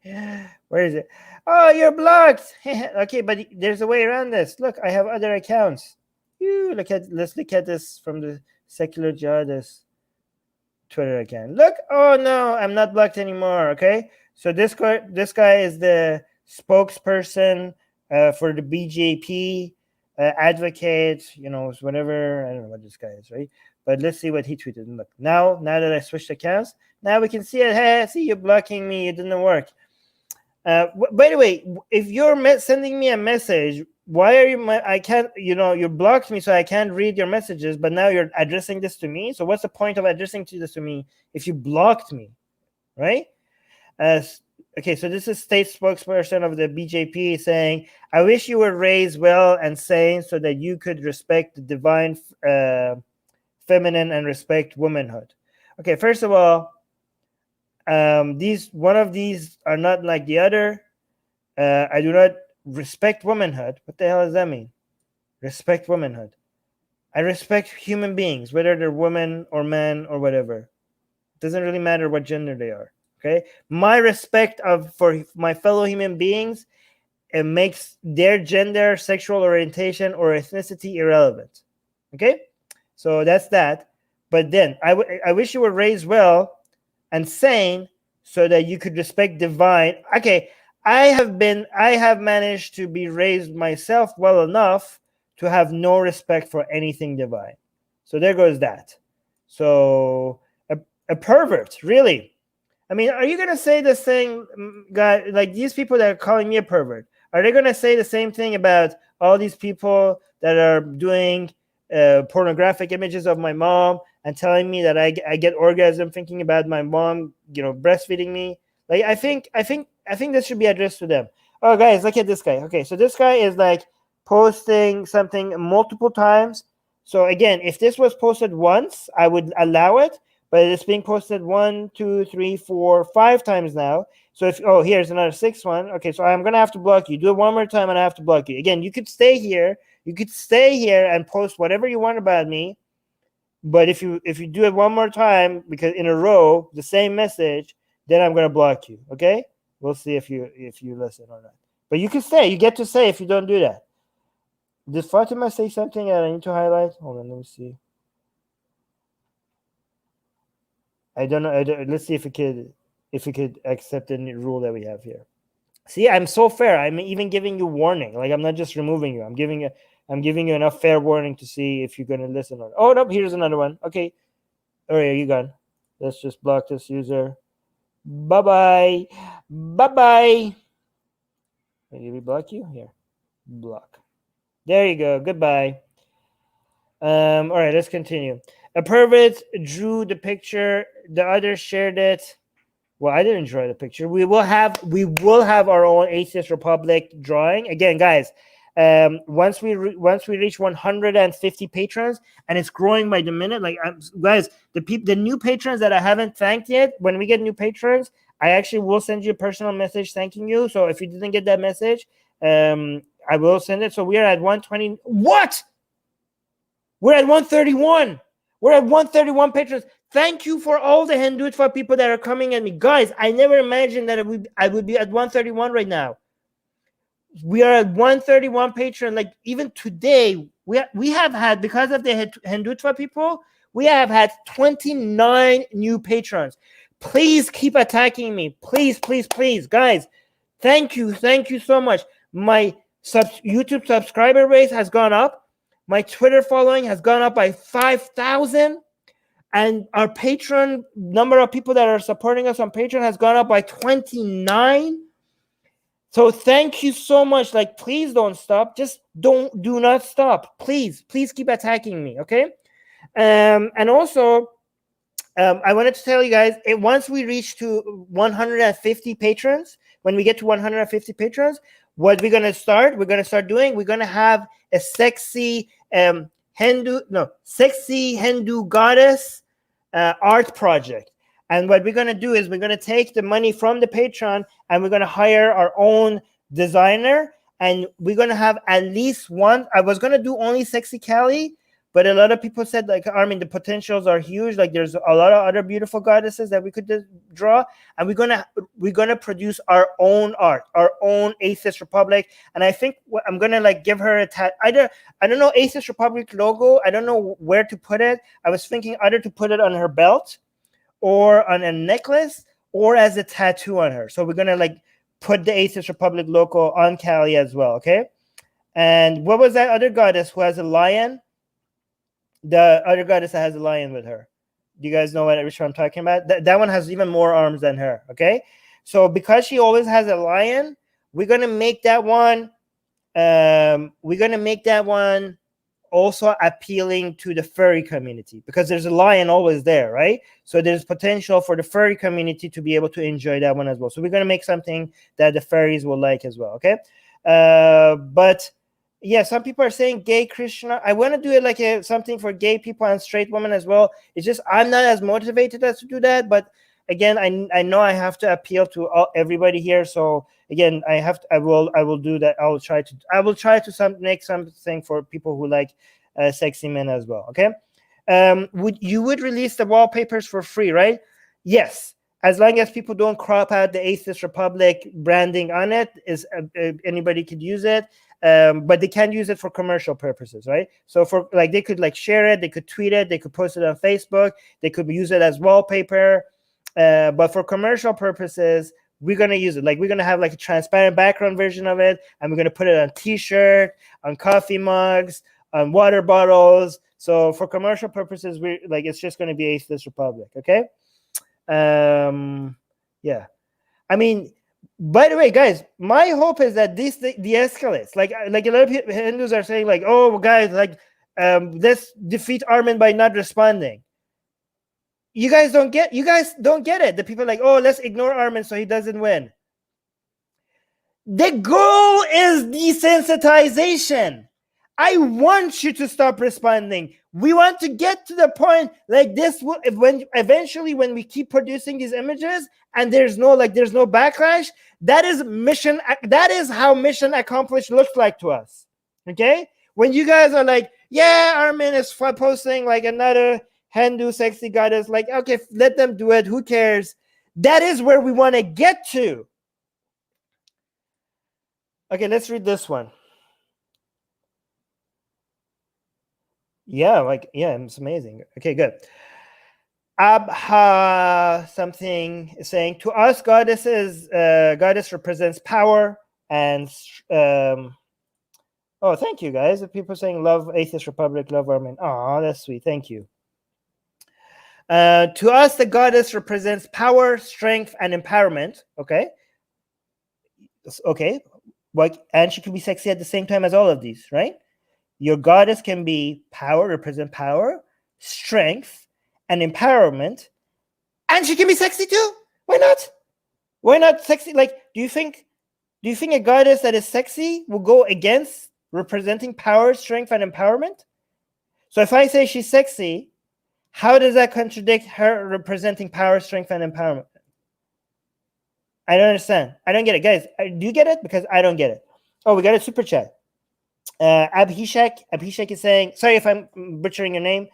Where is it? Oh, you're blocked. Okay, but there's a way around this. Look, I have other accounts. Let's look at this from the secular jihadist Twitter account. Look, oh no, I'm not blocked anymore. Okay, so this guy is the spokesperson for the BJP, advocate, whatever. I don't know what this guy is, right? But let's see what he tweeted. Look, now that I switched accounts, now we can see it. Hey, see you blocking me. It didn't work. By the way, if you're sending me a message, why are you? I can't. You blocked me, so I can't read your messages. But now you're addressing this to me. So what's the point of addressing this to me if you blocked me, right? Okay, so this is state spokesperson of the BJP saying, "I wish you were raised well and sane, so that you could respect the divine feminine and respect womanhood." Okay, first of all, one of these are not like the other. I do not respect womanhood. What the hell does that mean? Respect womanhood. I respect human beings, whether they're women or men or whatever. It doesn't really matter what gender they are. Okay, my respect for my fellow human beings, it makes their gender, sexual orientation, or ethnicity irrelevant. Okay, so that's that. But then I wish you were raised well and sane, so that you could respect divine. Okay, I have managed to be raised myself well enough to have no respect for anything divine. So there goes that. So a pervert, really. I mean, are you going to say the same, guy, like these people that are calling me a pervert? Are they going to say the same thing about all these people that are doing pornographic images of my mom and telling me that I get orgasm thinking about my mom, breastfeeding me? Like, I think this should be addressed to them. Oh, guys, look at this guy. Okay, so this guy is like posting something multiple times. So again, if this was posted once, I would allow it. But it's being posted 1, 2, 3, 4, 5 times now. So here's another 6th one. Okay, so I'm gonna have to block you. Do it one more time, and I have to block you. Again, you could stay here. You could stay here and post whatever you want about me. But if you do it one more time, because in a row, the same message, then I'm gonna block you. Okay? We'll see if you listen or not. But you can stay. You get to say if you don't do that. Did Fatima say something that I need to highlight? Hold on, let me see. I don't know. Let's see if we could accept the rule that we have here. See, I'm so fair. I'm even giving you warning. Like, I'm not just removing you. I'm giving you enough fair warning to see if you're going to listen or. Oh no, here's another one. Okay, all right, you gone. Let's just block this user. Bye bye. Bye bye. Did we block you? Here, block. There you go. Goodbye. All right, let's continue. A pervert drew the picture. The others shared it. Well, I didn't draw the picture. We will have our own Atheist Republic drawing again, guys. Once we reach 150 patrons, and it's growing by the minute. Like, guys, the new patrons that I haven't thanked yet. When we get new patrons, I actually will send you a personal message thanking you. So if you didn't get that message, I will send it. So we are at 120. What? We're at 131. We're at 131 patrons. Thank you for all the Hinduitva people that are coming at me. Guys, I never imagined that I would be at 131 right now. We are at 131 patron. Like, even today, we have had, because of the Hinduitva people, we have had 29 new patrons. Please keep attacking me. Please, please, please. Guys, thank you. Thank you so much. My YouTube subscriber base has gone up. My Twitter following has gone up by 5,000. And our Patreon number of people that are supporting us on Patreon has gone up by 29. So thank you so much. Like, please don't stop. Just do not stop. Please keep attacking me. Okay. And also, I wanted to tell you guys, once we reach to 150 patrons, when we get to 150 patrons, what we're gonna start doing, we're gonna have a sexy Hindu goddess art project. And what we're gonna do is we're gonna take the money from the Patreon and we're gonna hire our own designer, and we're gonna have at least one. I was gonna do only Sexy Callie, but a lot of people said, like, Armin, the potentials are huge. Like, there's a lot of other beautiful goddesses that we could draw, and we're gonna produce our own art, our own Atheist Republic. And I think I'm gonna like give her a I don't know, Atheist Republic logo. I don't know where to put it. I was thinking either to put it on her belt, or on a necklace, or as a tattoo on her. So we're gonna like put the Atheist Republic logo on Callie as well. Okay. And what was that other goddess who has a lion? The other goddess that has a lion with her. Do you guys know which one I'm talking about? That one has even more arms than her. Okay. So because she always has a lion, we're gonna make that one. Also appealing to the furry community, because there's a lion always there, right? So there's potential for the furry community to be able to enjoy that one as well. So we're going to make something that the furries will like as well. Okay. But yeah, some people are saying gay Krishna. I want to do it like something for gay people and straight women as well. It's just I'm not as motivated as to do that, but again, I know I have to appeal to everybody here. So again, I will do that. I will try to make something for people who like sexy men as well. Okay. You would release the wallpapers for free, right? Yes, as long as people don't crop out the Atheist Republic branding on it. Anybody could use it, but they can't use it for commercial purposes, right? So for like, they could like share it, they could tweet it, they could post it on Facebook, they could use it as wallpaper. But for commercial purposes, we're going to use it. Like, we're going to have like a transparent background version of it, and we're going to put it on t-shirt, on coffee mugs, on water bottles. So for commercial purposes, we're like, it's just going to be Atheist Republic. Okay. Yeah. I mean, by the way, guys, my hope is that this de-escalates. Like a lot of Hindus are saying, like, oh, guys, like, let's defeat Armin by not responding. You guys don't get it. The people are like, oh, let's ignore Armin so he doesn't win. The goal is desensitization. I want you to stop responding. We want to get to the point like this. When eventually, when we keep producing these images and there's no backlash, that is how mission accomplished looks like to us. Okay? When you guys are like, yeah, Armin is posting like another Hindu sexy goddess, like, okay, let them do it, who cares? That is where we want to get to. Okay, let's read this one. Yeah, it's amazing. Okay, good. Abha something is saying, to us, goddess represents power and oh, thank you guys. People saying love Atheist Republic, love Armin. Oh, that's sweet. Thank you. To us, the goddess represents power, strength, and empowerment. Okay. And she can be sexy at the same time as all of these, right? Your goddess can be represent power, strength, and empowerment, and she can be sexy too. Why not? Why not sexy? Like, do you think a goddess that is sexy will go against representing power, strength, and empowerment? So if I say she's sexy, how does that contradict her representing power, strength, and empowerment? I don't understand. I don't get it, guys. Do you get it? Because I don't get it. Oh, we got a super chat. Abhishek is saying, sorry if I'm butchering your name.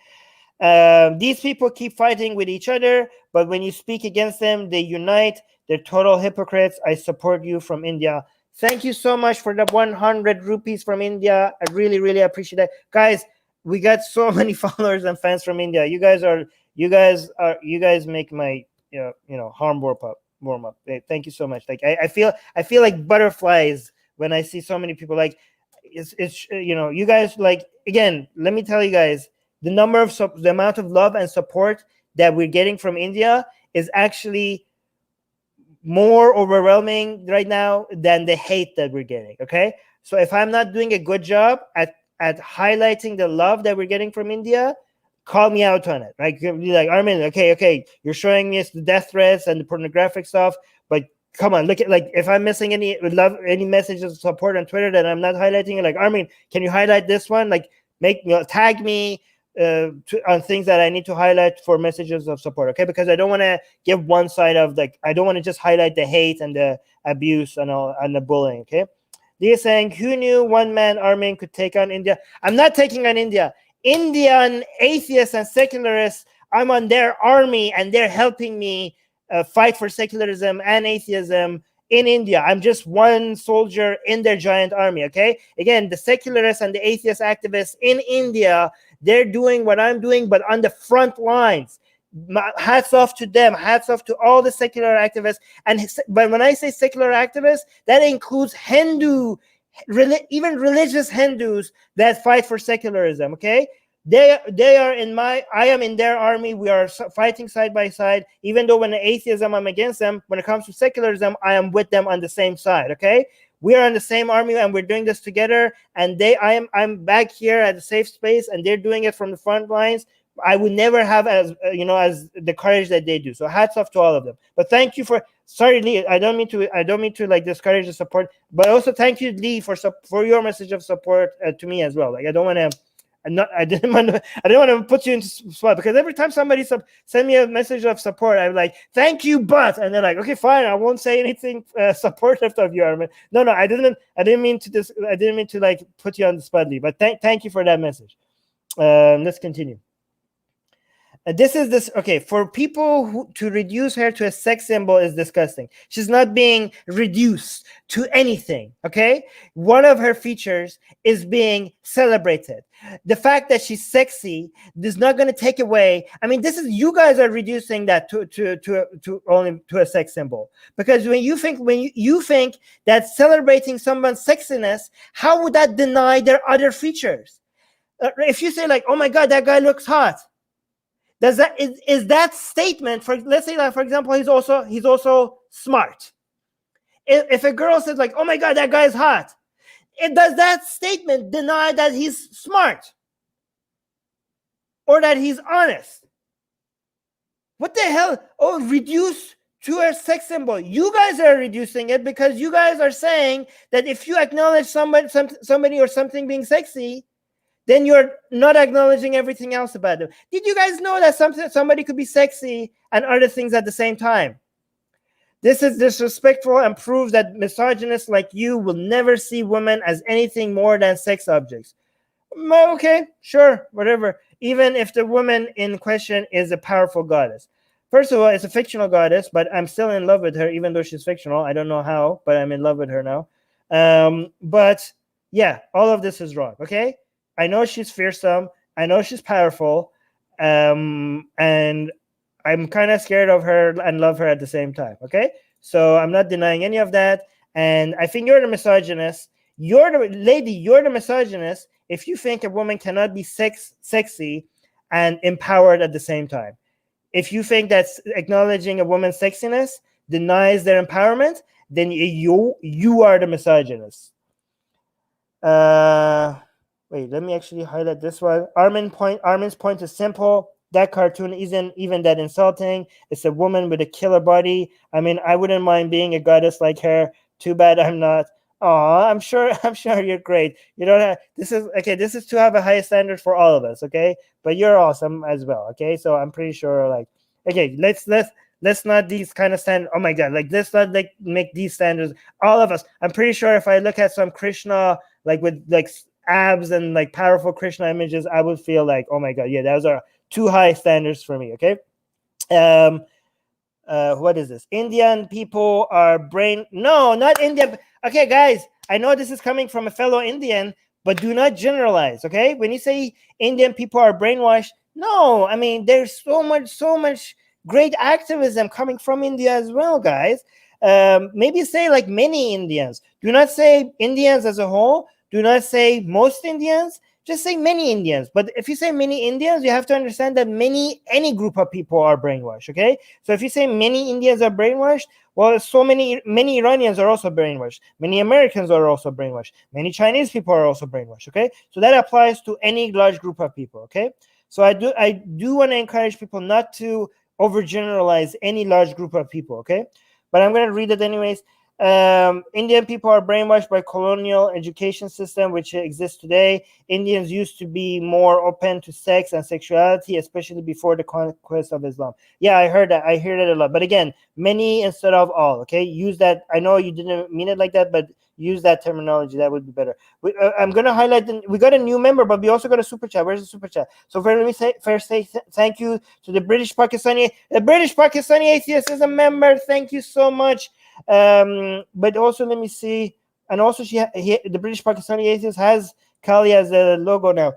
These people keep fighting with each other, but when you speak against them, they unite. They're total hypocrites. I support you from India. Thank you so much for the 100 rupees from India. I really, really appreciate that. Guys, we got so many followers and fans from India. You guys make my heart warm up. Thank you so much. Like I feel like butterflies when I see so many people. Like, it's you guys, like, again, let me tell you guys, the amount of love and support that we're getting from India is actually more overwhelming right now than the hate that we're getting. Okay, so if I'm not doing a good job at highlighting the love that we're getting from India, call me out on it. Right? Be like, Armin, okay, you're showing me the death threats and the pornographic stuff, but come on, look at, like, if I'm missing any messages of support on Twitter that I'm not highlighting, like, Armin, can you highlight this one? Like, tag me on things that I need to highlight for messages of support, okay? Because I don't want to give one side of, like, I don't want to just highlight the hate and the abuse and the bullying, okay? They're saying, who knew one man Armin could take on India? I'm not taking on India. Indian atheists and secularists, I'm on their army, and they're helping me fight for secularism and atheism in India. I'm just one soldier in their giant army, okay? Again, the secularists and the atheist activists in India, they're doing what I'm doing, but on the front lines. Hats off to them. Hats off to all the secular activists. But when I say secular activists, that includes even religious Hindus that fight for secularism, okay? I am in their army. We are fighting side by side. Even though when atheism, I'm against them, when it comes to secularism, I am with them on the same side, okay? We are in the same army, and we're doing this together. And I'm back here at a safe space, and they're doing it from the front lines. I would never have as the courage that they do. So hats off to all of them. But thank you sorry, Lee. I don't mean to like discourage the support, but also thank you, Lee, for your message of support to me as well. Like, I didn't want to put you into spot, because every time somebody send me a message of support, I'm like, thank you, but, and they're like, okay, fine, I won't say anything supportive of you, Armin. No, I didn't mean to like put you on the spot, Lee, but thank you for that message. Let's continue. Okay, for people to reduce her to a sex symbol is disgusting. She's not being reduced to anything, okay? One of her features is being celebrated. The fact that she's sexy is not going to take away. I mean, you guys are reducing that to only to a sex symbol. Because when you think that celebrating someone's sexiness, how would that deny their other features? If you say, like, oh my God, that guy looks hot. Is that statement, let's say that, for example, he's also smart. If a girl says, like, oh my God, that guy's hot, does that statement deny that he's smart or that he's honest? What the hell? Oh, reduce to a sex symbol. You guys are reducing it because you guys are saying that if you acknowledge somebody or something being sexy, then you're not acknowledging everything else about them. Did you guys know that somebody could be sexy and other things at the same time? This is disrespectful and proves that misogynists like you will never see women as anything more than sex objects. Okay, sure, whatever. Even if the woman in question is a powerful goddess. First of all, it's a fictional goddess, but I'm still in love with her, even though she's fictional. I don't know how, but I'm in love with her now. But yeah, all of this is wrong, okay? I know she's fearsome. I know she's powerful. And I'm kind of scared of her and love her at the same time. Okay. So I'm not denying any of that. And I think you're the misogynist. You're the misogynist if you think a woman cannot be sexy and empowered at the same time. If you think that acknowledging a woman's sexiness denies their empowerment, then you are the misogynist. Wait, let me actually highlight this one. Armin's point is simple. That cartoon isn't even that insulting. It's a woman with a killer body. I mean, I wouldn't mind being a goddess like her. Too bad I'm not. Aw, I'm sure you're great. You don't have, this is to have a high standard for all of us, okay? But you're awesome as well, okay? So I'm pretty sure, like, okay, let's not these kind of stand. Oh my God, like, let's not like make these standards. All of us. I'm pretty sure if I look at some Krishna, like with like abs and like powerful Krishna images, I would feel like, oh my God, yeah, those are too high standards for me. Okay. What is this? Indian people are no, not Indian. Okay, guys, I know this is coming from a fellow Indian, but do not generalize. Okay. When you say Indian people are brainwashed, no, I mean, there's so much great activism coming from India as well, guys. Maybe say like many Indians. Do not say Indians as a whole. Do not say most Indians, just say many Indians. But if you say many Indians, you have to understand that any group of people are brainwashed, okay? So if you say many Indians are brainwashed, well, so many Iranians are also brainwashed. Many Americans are also brainwashed. Many Chinese people are also brainwashed, okay? So that applies to any large group of people, okay? So I do want to encourage people not to overgeneralize any large group of people, okay? But I'm going to read it anyways. Indian people are brainwashed by colonial education system which exists today. Indians used to be more open to sex and sexuality, especially before the conquest of Islam. Yeah, I heard that. I hear that a lot. But again, many instead of all. Okay, use that. I know you didn't mean it like that, but use that terminology. That would be better. I'm gonna highlight. We got a new member, but we also got a super chat. Where's the super chat? So let me first say thank you to the British Pakistani. The British Pakistani atheist is a member. Thank you so much. But also let me see, and also the British Pakistani atheist has Kali as a logo now.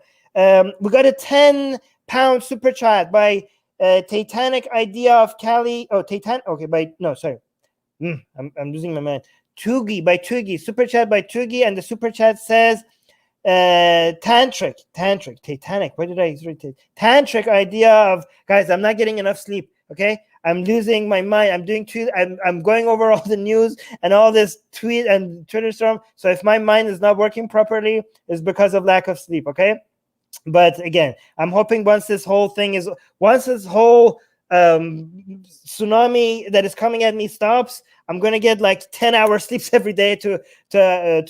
We got a 10-pound super chat by Titanic Idea of Kali. Oh, Titanic. Okay, by no, sorry. I'm losing my mind. Tugi by Tugi, super chat by Tugi, and the super chat says tantric, Titanic. What did I read? Tantric idea of, guys, I'm not getting enough sleep. Okay, I'm losing my mind. I'm doing tweet. I'm going over all the news and all this tweet and Twitter storm. So if my mind is not working properly, it's because of lack of sleep. Okay, but again, I'm hoping once this whole tsunami that is coming at me stops, I'm gonna get like 10-hour sleeps every day to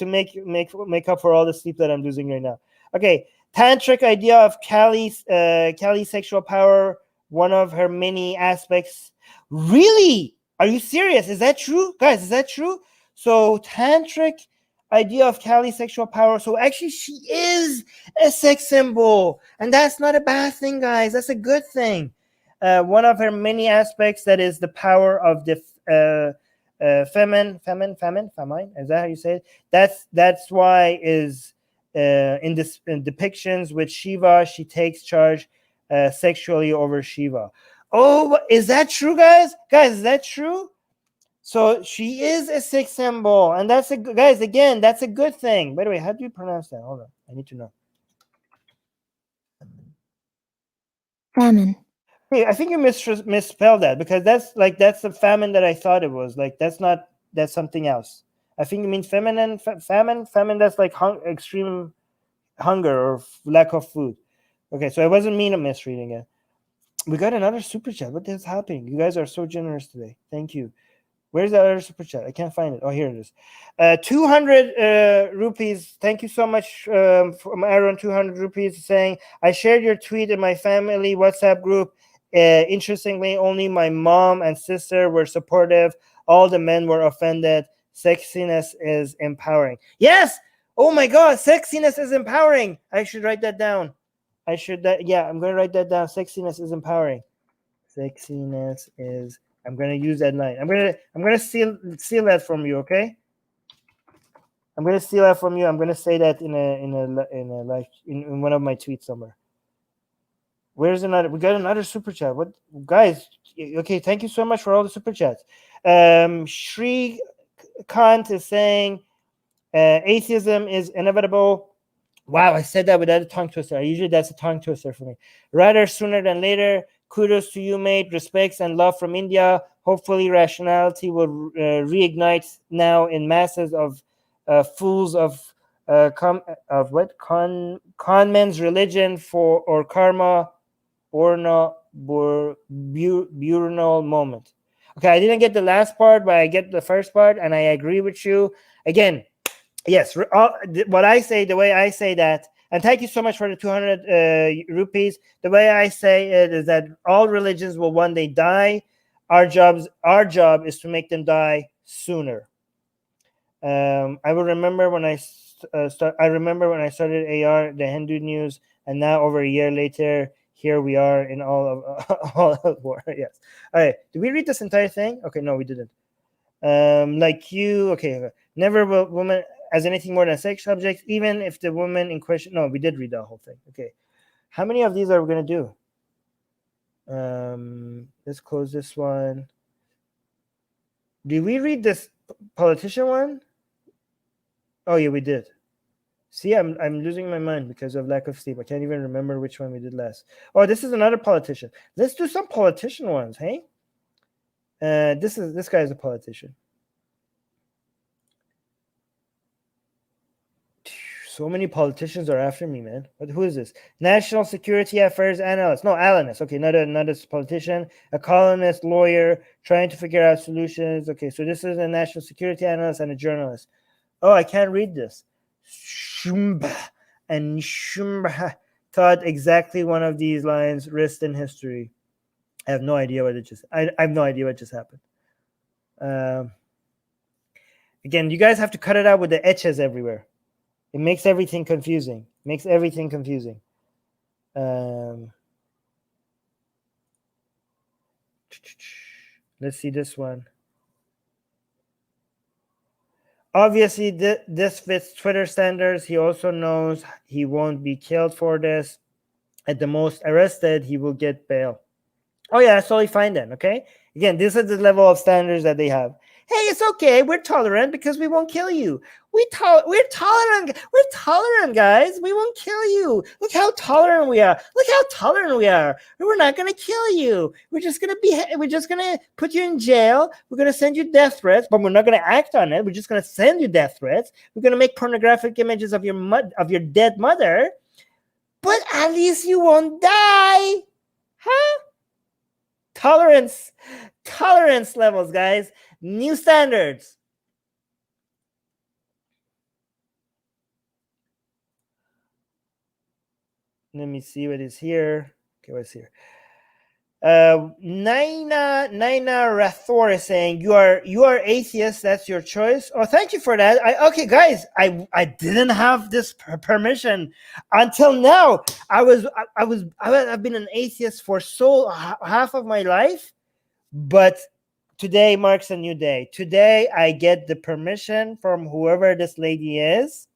make up for all the sleep that I'm losing right now. Okay, tantric idea of Kali's sexual power, one of her many aspects. Really? Are you serious? Is that true, guys? Is that true? So tantric idea of Kali's sexual power. So actually, she is a sex symbol, and that's not a bad thing, guys. That's a good thing. One of her many aspects that is the power of the femine. Is that how you say it? That's why is in depictions with Shiva, she takes charge sexually over Shiva. Oh, is that true, guys? Guys, is that true? So she is a sex symbol, and that's guys. Again, that's a good thing. By the way, how do you pronounce that? Hold on, I need to know. Famine. Hey, I think you misspelled that, because that's the famine that I thought it was. Like that's something else. I think you mean feminine, famine. That's like extreme hunger or lack of food. Okay, so it wasn't me misreading it. We got another super chat. What is happening? You guys are so generous today. Thank you. Where's the other super chat? I can't find it. Oh, here it is. 200 rupees. Thank you so much from Aaron. 200 rupees saying, I shared your tweet in my family WhatsApp group. Interestingly, only my mom and sister were supportive. All the men were offended. Sexiness is empowering. Yes. Oh my God. Sexiness is empowering. I should write that down. Yeah, I'm going to write that down. Sexiness is empowering. Sexiness is. I'm gonna use that line. I'm gonna steal that from you. Okay. I'm gonna steal that from you. I'm gonna say that in one of my tweets somewhere. Where's another? We got another super chat. What, guys? Okay, thank you so much for all the super chats. Shri Kant is saying atheism is inevitable. Wow, I said that without a tongue twister. Usually that's a tongue twister for me. Rather sooner than later. Kudos to you, mate. Respects and love from India. Hopefully, rationality will reignite now in masses of fools of con men's religion for or karma or no burinal moment. Okay, I didn't get the last part, but I get the first part, and I agree with you. Again, yes, what I say, the way I say that, and thank you so much for the 200 rupees. The way I say it is that all religions will one day die. Our job is to make them die sooner. I will remember when I remember when I started AR, the Hindu news, and now over a year later, here we are in all of war. Yes. All right. Did we read this entire thing? Okay, no, we didn't. Like you, okay. Never will woman as anything more than a sex object, even if the woman in question. No, we did read the whole thing. Okay. How many of these are we gonna do? Let's close this one. Did we read this politician one? Oh yeah, we did. See, I'm losing my mind because of lack of sleep. I can't even remember which one we did last. Oh, this is another politician. Let's do some politician ones, hey? This guy is a politician. So many politicians are after me, man. But who is this? National Security Affairs Analyst. No, analyst. Okay, not a politician. A columnist, lawyer, trying to figure out solutions. Okay, so this is a national security analyst and a journalist. Oh, I can't read this. Shumba and Shumba taught exactly one of these lines, wrist in history. I have no idea what it just. I have no idea what just happened. Again, you guys have to cut it out with the etches everywhere. It makes everything confusing. Let's see this one. Obviously, this fits Twitter standards. He also knows he won't be killed for this. At the most arrested, he will get bail. Oh yeah, that's totally fine then, okay? Again, this is the level of standards that they have. Hey, it's okay. We're tolerant because we won't kill you. We're tolerant. We're tolerant, guys. We won't kill you. Look how tolerant we are. We're not gonna kill you. We're just gonna put you in jail. We're gonna send you death threats, but we're not gonna act on it. We're just gonna send you death threats. We're gonna make pornographic images of your dead mother. But at least you won't die, huh? Tolerance levels, guys. New standards. Let me see what is here. Okay, what's here? Naina Rathor is saying you are atheist. That's your choice. Oh, thank you for that. Okay, guys, I didn't have this permission until now. I've been an atheist for half of my life, but today marks a new day. Today I get the permission from whoever this lady is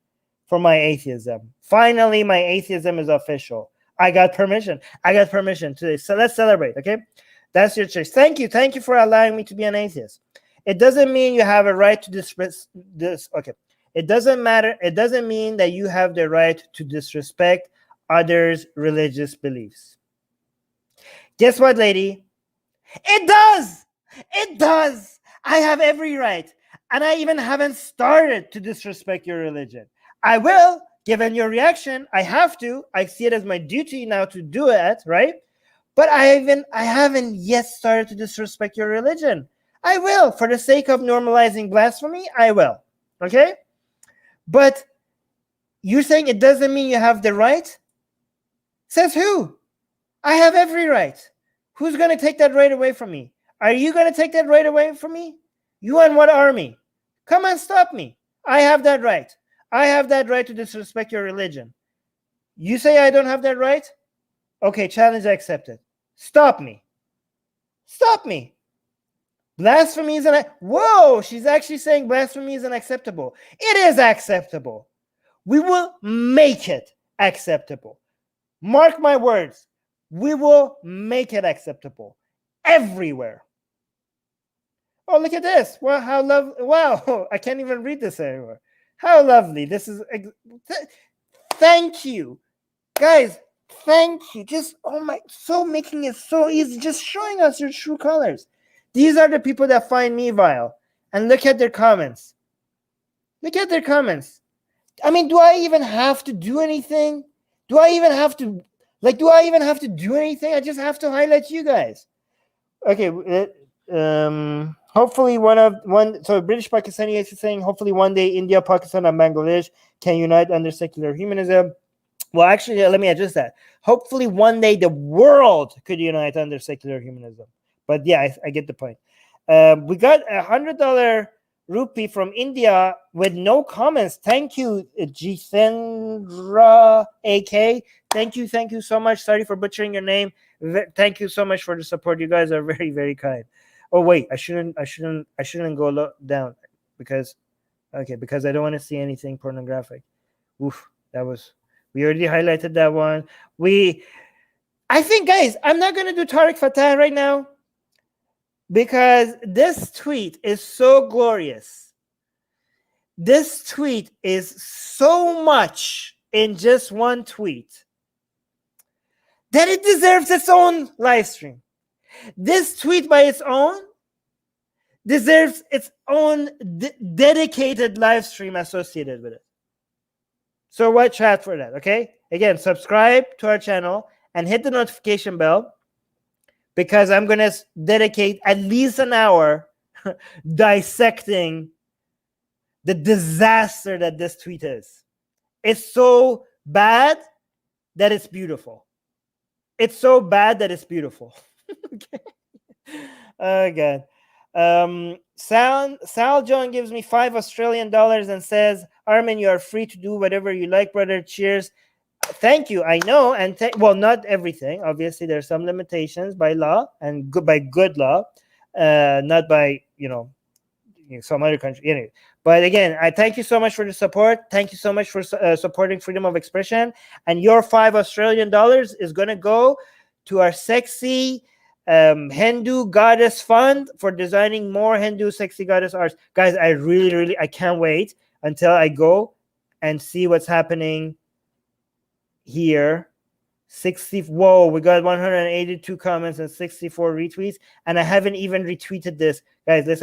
for my atheism. Finally, my atheism is official. I got permission today. So let's celebrate, okay? That's your choice. Thank you for allowing me to be an atheist. It doesn't mean you have a right to disrespect this. Okay. It doesn't matter. It doesn't mean that you have the right to disrespect others' religious beliefs. Guess what, lady? It does. I have every right. And I even haven't started to disrespect your religion. I will, given your reaction. I have to. I see it as my duty now to do it, right? But I haven't yet started to disrespect your religion. I will, for the sake of normalizing blasphemy, I will. Okay? But you're saying it doesn't mean you have the right? Says who? I have every right. Who's going to take that right away from me? Are you going to take that right away from me? You and what army? Come and stop me. I have that right. I have that right to disrespect your religion. You say I don't have that right? Okay, challenge accepted. Stop me. Blasphemy is whoa, she's actually saying blasphemy is unacceptable. It is acceptable. We will make it acceptable. Mark my words. We will make it acceptable everywhere. Oh, look at this. Wow, how lovely. Wow, I can't even read this anymore. How lovely. This is. Thank you. Guys, thank you. Just, making it so easy. Just showing us your true colors. These are the people that find me vile. And look at their comments. I mean, do I even have to do anything? Do I even have to do anything? I just have to highlight you guys. Okay. Hopefully so British Pakistani is saying hopefully one day India, Pakistan, and Bangladesh can unite under secular humanism. Well, actually, let me adjust that. Hopefully one day the world could unite under secular humanism. But yeah, I get the point. We got $100 rupee from India with no comments. Thank you, Jithendra AK. Thank you so much. Sorry for butchering your name. Thank you so much for the support. You guys are very, very kind. Oh wait, I shouldn't go down because I don't want to see anything pornographic. Oof, we already highlighted that one. I think, guys, I'm not gonna do Tariq Fatah right now because this tweet is so glorious. This tweet is so much in just one tweet that it deserves its own live stream. This tweet by its own deserves its own dedicated live stream associated with it. So watch out for that, okay? Again, subscribe to our channel and hit the notification bell, because I'm going to dedicate at least an hour dissecting the disaster that this tweet is. It's so bad that it's beautiful. It's so bad that it's beautiful. Okay. Oh, God. Sal John gives me $5 Australian and says, Armin, you are free to do whatever you like, brother. Cheers. Thank you. I know. And well, not everything. Obviously, there's some limitations by law and by good law, not by, some other country. Anyway, but again, I thank you so much for the support. Thank you so much for supporting freedom of expression. And your $5 Australian is going to go to our sexy Hindu goddess fund for designing more Hindu sexy goddess arts. Guys, I really, I can't wait until I go and see what's happening here. 60. Whoa, we got 182 comments and 64 retweets, and I haven't even retweeted this. Guys, let's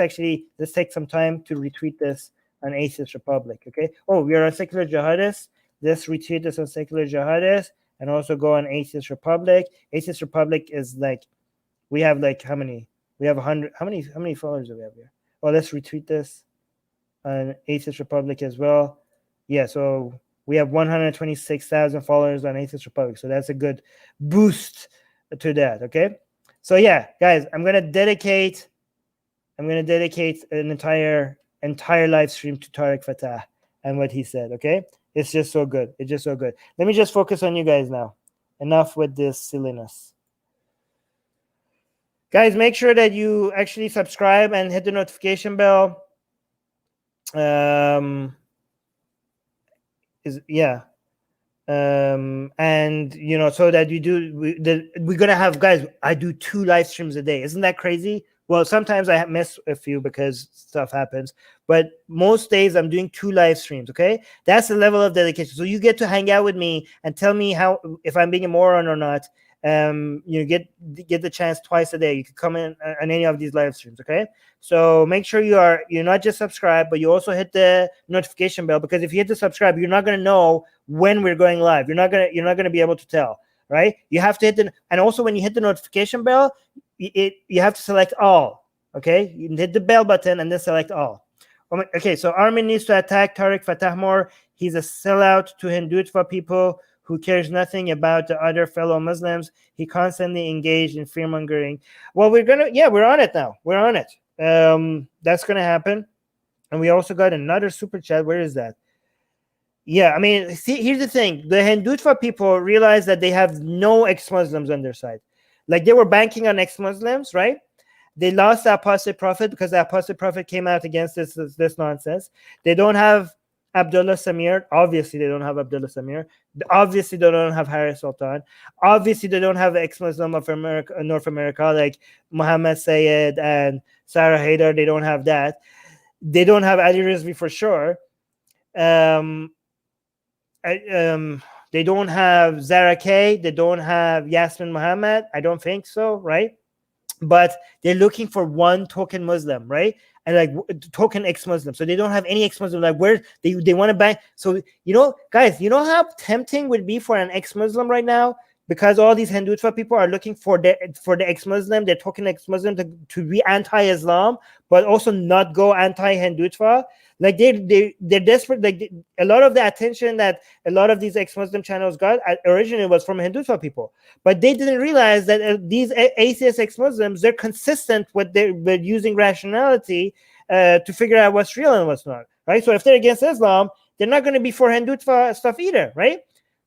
take some time to retweet this on Atheist Republic. Okay. Oh, we are on Secular Jihadist. Let's retweet this on Secular Jihadist and also go on Atheist Republic. Atheist Republic is like, we have like how many? We have 100. How many followers do we have here? Oh, let's retweet this on Atheist Republic as well. Yeah, so we have 126,000 followers on Atheist Republic. So that's a good boost to that. Okay. So yeah, guys, I'm gonna dedicate an entire live stream to Tariq Fatah and what he said. Okay. It's just so good. It's just so good. Let me just focus on you guys now. Enough with this silliness. Guys, make sure that you actually subscribe and hit the notification bell. And so that we're gonna have, guys, I do 2 live streams a day. Isn't that crazy? Well, sometimes I miss a few because stuff happens, but most days I'm doing 2 live streams. Okay, that's the level of dedication. So you get to hang out with me and tell me if I'm being a moron or not. You get the chance twice a day. You can come in on any of these live streams. Okay, so make sure you're not just subscribed, but you also hit the notification bell, because if you hit the subscribe, you're not going to know when we're going live. You're not going to be able to tell, right? You have to hit and also when you hit the notification bell, you have to select all. Okay, you hit the bell button and then select all. Okay, so Armin needs to attack Tariq Fatah more. He's a sellout to Hindutva people who cares nothing about the other fellow Muslims. He constantly engaged in fear-mongering. Well, we're on it now. We're on it. That's going to happen. And we also got another super chat. Where is that? Yeah, I mean, see, here's the thing. The Hindutva people realize that they have no ex-Muslims on their side. Like, they were banking on ex-Muslims, right? They lost the Apostate Prophet because the Apostate Prophet came out against this nonsense. They don't have Abdullah Samir. Obviously, they don't have Abdullah Samir. Obviously, they don't have Harris Sultan. Obviously, they don't have ex-Muslim of North America like Muhammad Sayed and Sarah Haider. They don't have that. They don't have Ali Rizvi for sure. They don't have Zara Kay. They don't have Yasmin Muhammad. I don't think so, right? But they're looking for one token Muslim, right? And like token ex-Muslim. So they don't have any ex-Muslim. Like where they want to ban. So, guys, how tempting would be for an ex-Muslim right now? Because all these Hindutva people are looking for the ex-Muslim, their token ex-Muslim to be anti-Islam, but also not go anti-Hindutva. Like they're desperate. Like a lot of the attention that a lot of these ex-Muslim channels got originally was from Hindutva people, but they didn't realize that these atheist ex-Muslims, they're consistent with using rationality to figure out what's real and what's not. Right. So if they're against Islam, they're not going to be for Hindutva stuff either. Right.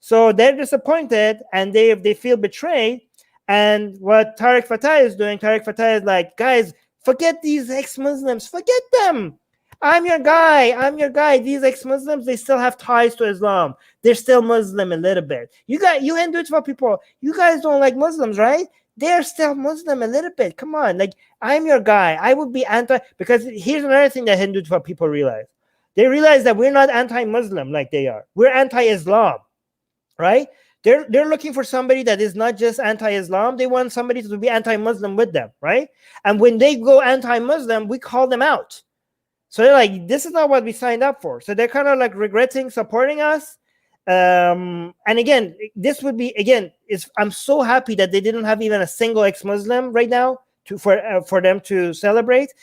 So they're disappointed and they feel betrayed. And what Tariq Fatah is doing, Tariq Fatah is like, guys, forget these ex-Muslims, forget them. I'm your guy. These ex-Muslims, they still have ties to Islam. They're still Muslim a little bit. You Hindutva people, you guys don't like Muslims, right? They're still Muslim a little bit. Come on. Like, I'm your guy. I would be because here's another thing that Hindutva people realize. They realize that we're not anti-Muslim like they are. We're anti-Islam, right? They're looking for somebody that is not just anti-Islam. They want somebody to be anti-Muslim with them, right? And when they go anti-Muslim, we call them out. So they're like, this is not what we signed up for. So they're kind of like regretting supporting us. And again, this would be, again, I'm so happy that they didn't have even a single ex-Muslim right now for them to celebrate.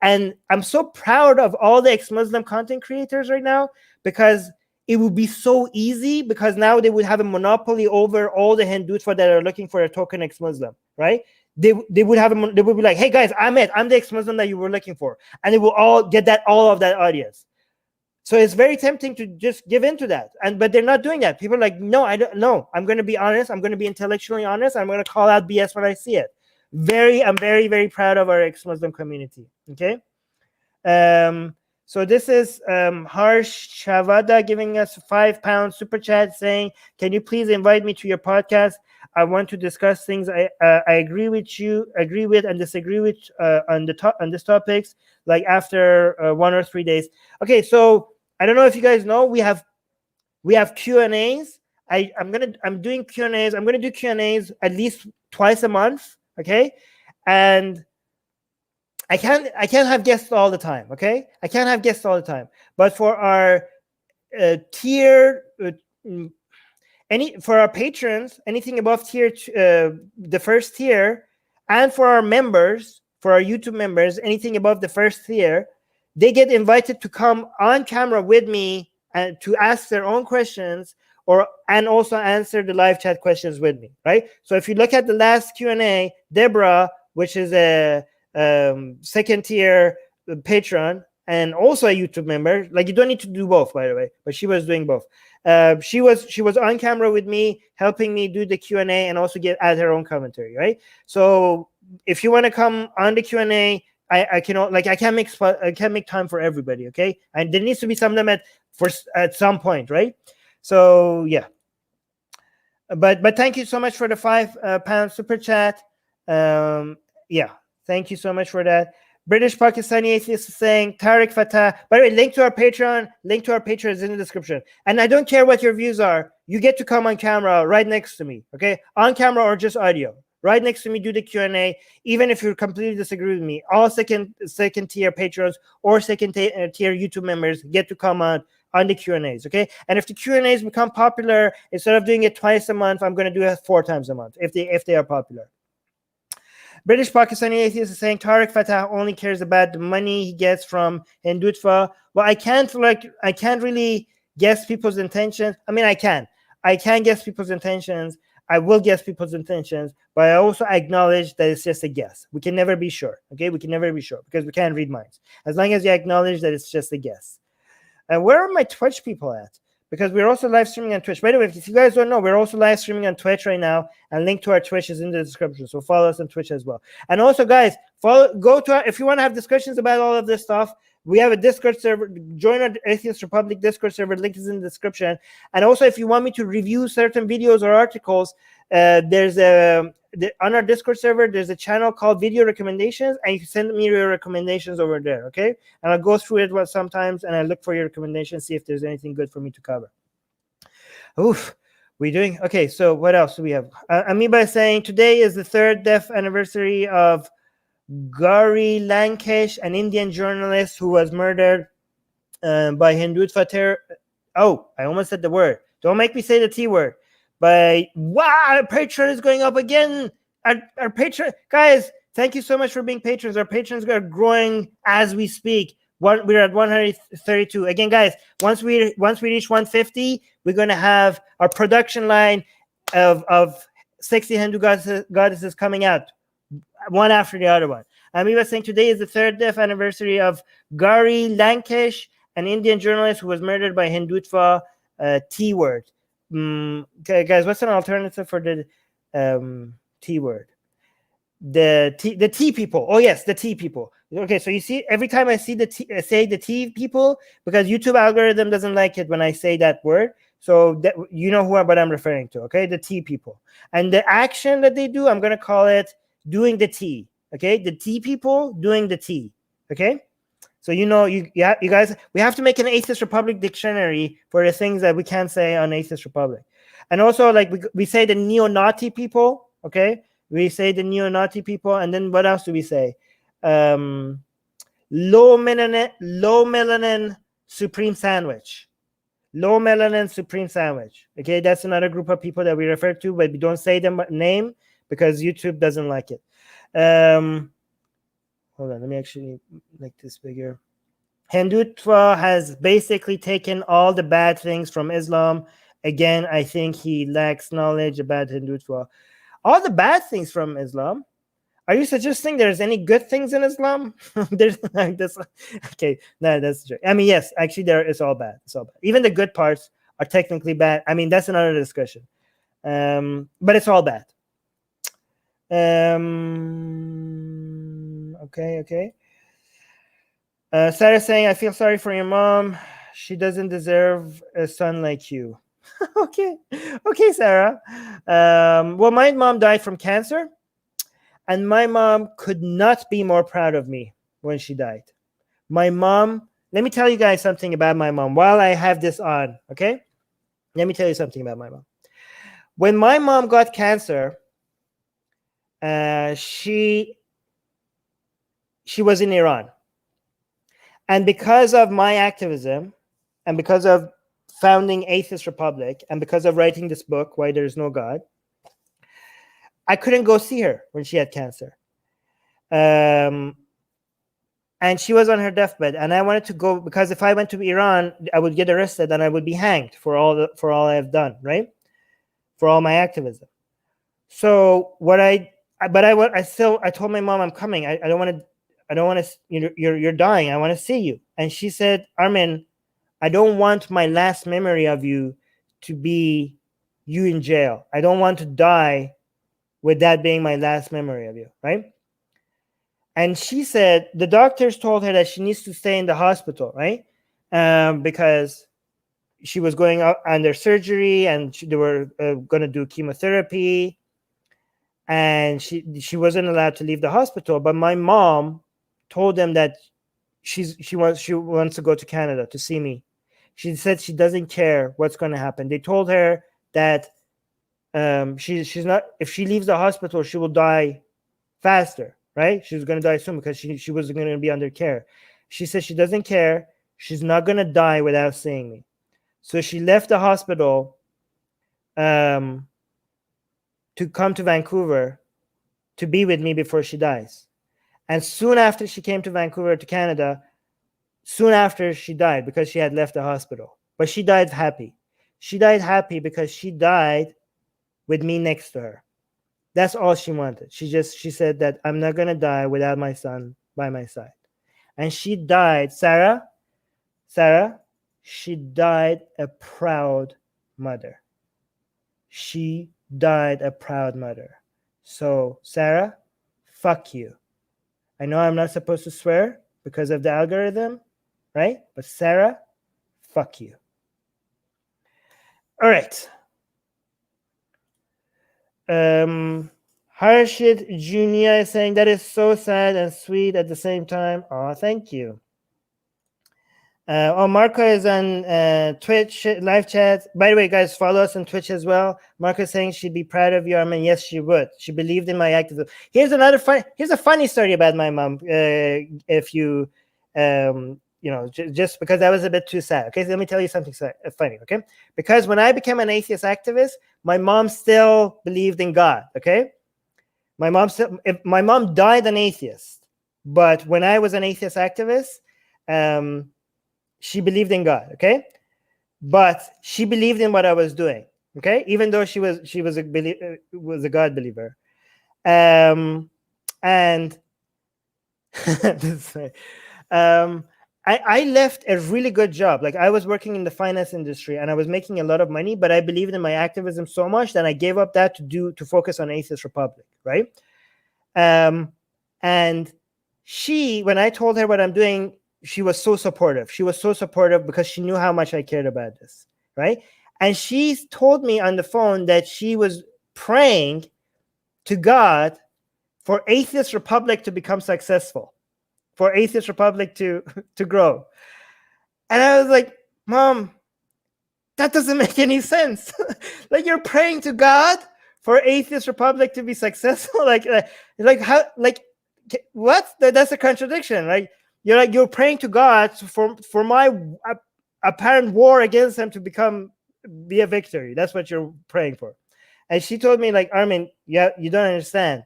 And I'm so proud of all the ex-Muslim content creators right now, because it would be so easy, because now they would have a monopoly over all the Hindutva that are looking for a token ex-Muslim, right? They would they would be like, hey guys, I'm the ex-Muslim that you were looking for, and they will all get all of that audience. So it's very tempting to just give into that, but they're not doing that. People are like, no, I don't know. I'm going to be honest. I'm going to be intellectually honest. I'm going to call out BS when I see it. I'm very, very proud of our ex-Muslim community. Okay. So this is Harsh Shavada giving us £5 super chat saying, can you please invite me to your podcast? I want to discuss things I agree with and disagree with on this topics, like after 1 or 3 days. Okay, so I don't know if you guys know, we have Q&As. I'm doing Q&As. I'm gonna do Q&As at least twice a month. Okay, and I can't have guests all the time. Okay, I can't have guests all the time. But for our tier, for our patrons, anything above tier, the first tier, and for our members, for our YouTube members, anything above the first tier, they get invited to come on camera with me and to ask their own questions, and also answer the live chat questions with me, right? So if you look at the last Q&A, Deborah, which is a second tier patron and also a YouTube member, like, you don't need to do both, by the way, but she was doing both. She was on camera with me, helping me do the Q&A and also add her own commentary, right? So if you want to come on the Q&A, I can't make time for everybody, okay? And there needs to be some limit at some point, right? So yeah. But thank you so much for the £5 super chat. Yeah, thank you so much for that. British Pakistani Atheist is saying, Tariq Fatah. By the way, link to our Patreon is in the description. And I don't care what your views are. You get to come on camera right next to me, okay? On camera or just audio. Right next to me, do the Q&A, even if you completely disagree with me. All second tier patrons or second tier YouTube members get to come on the Q&As, okay? And if the Q&As become popular, instead of doing it twice a month, I'm going to do it 4 times a month if they are popular. British Pakistani Atheist is saying Tariq Fatah only cares about the money he gets from Hindutva. Well, I can't really guess people's intentions. I mean, I can guess people's intentions. I will guess people's intentions, but I also acknowledge that it's just a guess. We can never be sure, okay? We can never be sure because we can't read minds. As long as you acknowledge that it's just a guess. And where are my Twitch people at? Because we're also live streaming on Twitch. By the way, if you guys don't know, we're also live streaming on Twitch right now, and link to our Twitch is in the description. So follow us on Twitch as well. And also, guys, if you want to have discussions about all of this stuff, we have a Discord server. Join our Atheist Republic Discord server. Link is in the description. And also, if you want me to review certain videos or articles, on our Discord server, there's a channel called Video Recommendations, and you can send me your recommendations over there, okay? And I'll go through it sometimes, and I look for your recommendations, see if there's anything good for me to cover. Oof, we doing? Okay, so what else do we have? Amoeba is saying, today is the 3rd death anniversary of Gauri Lankesh, an Indian journalist who was murdered by Hindutva terror. Oh, I almost said the word. Don't make me say the T word. But wow, our Patreon is going up again. Our Patreon, guys, thank you so much for being patrons. Our patrons are growing as we speak. We're at 132. Again, guys, once we reach 150, we're going to have our production line of 60 Hindu goddesses coming out, one after the other one. And we were saying today is the 3rd death anniversary of Gauri Lankesh, an Indian journalist who was murdered by Hindutva T word. Okay, guys, what's an alternative for the T word? The T people. Oh yes, the T people. Okay, so you see, every time I see say the T people, because YouTube algorithm doesn't like it when I say that word. So that, you know what I'm referring to. Okay, the T people, and the action that they do, I'm gonna call it doing the T. Okay, the T people doing the T. Okay, So you guys, we have to make an Atheist Republic dictionary for the things that we can't say on Atheist Republic. And also, like, we say the neo-Nazi people, okay? We say the neo-Nazi people, and then what else do we say? Low melanin supreme sandwich. Low melanin supreme sandwich. Okay, that's another group of people that we refer to, but we don't say them name because YouTube doesn't like it. Hold on, let me actually make this bigger. Hindutva has basically taken all the bad things from Islam. Again, I think he lacks knowledge about Hindutva. All the bad things from Islam? Are you suggesting there's any good things in Islam? There's like this. Okay, no, that's true. I mean, yes, actually, it's all bad. It's all bad. Even the good parts are technically bad. I mean, that's another discussion. But it's all bad. Okay. Sarah saying, I feel sorry for your mom. She doesn't deserve a son like you. Okay, Sarah. Well, my mom died from cancer, and my mom could not be more proud of me when she died. My mom, let me tell you guys something about my mom while I have this on, okay? Let me tell you something about my mom. When my mom got cancer, she was in Iran. And because of my activism, and because of founding Atheist Republic, and because of writing this book, Why There Is No God, I couldn't go see her when she had cancer. And she was on her deathbed, and I wanted to go because if I went to Iran, I would get arrested and I would be hanged for all I've done, right? For all my activism. So I told my mom I'm coming. I don't want to. You're dying. I want to see you. And she said, Armin, I don't want my last memory of you to be you in jail. I don't want to die with that being my last memory of you, right? And she said the doctors told her that she needs to stay in the hospital, right? Because she was going out under surgery, and they were going to do chemotherapy, and she wasn't allowed to leave the hospital. But my mom told them that she wants to go to Canada to see me. She said she doesn't care what's going to happen. They told her that she's not, if she leaves the hospital, she will die faster, right? She's going to die soon because she was going to be under care. She said she doesn't care. She's not going to die without seeing me. So she left the hospital to come to Vancouver to be with me before she dies. And soon after she came to Vancouver to Canada, soon after she died because she had left the hospital. But she died happy. She died happy because she died with me next to her. That's all she wanted. She said that I'm not going to die without my son by my side. And she died, Sarah, she died a proud mother. She died a proud mother. So, Sarah, fuck you. I know I'm not supposed to swear because of the algorithm, right? But Sarah, fuck you. All right. Harshit Junior is saying that is so sad and sweet at the same time. Oh, thank you. Marco is on Twitch live chat. By the way, guys, follow us on Twitch as well. Marco is saying she'd be proud of you, Armin. Yes, she would. She believed in my activism. Here's a funny story about my mom. If you, just because that was a bit too sad. Okay, so let me tell you something funny. Okay, because when I became an atheist activist, my mom still believed in God. Okay, my mom died an atheist, but when I was an atheist activist, she believed in God, okay? But she believed in what I was doing, okay? Even though she was a God believer. And I left a really good job. Like, I was working in the finance industry and I was making a lot of money, but I believed in my activism so much that I gave up that to focus on Atheist Republic, right? And when I told her what I'm doing, she was so supportive. She was so supportive because she knew how much I cared about this, right? And she told me on the phone that she was praying to God for Atheist Republic to become successful. for Atheist Republic to grow. And I was like, Mom, that doesn't make any sense. Like, you're praying to God for Atheist Republic to be successful. Like how, like, what? That's a contradiction, right? You're praying to God for my apparent war against them to be a victory. That's what you're praying for. And she told me, like, Armin, yeah, you don't understand.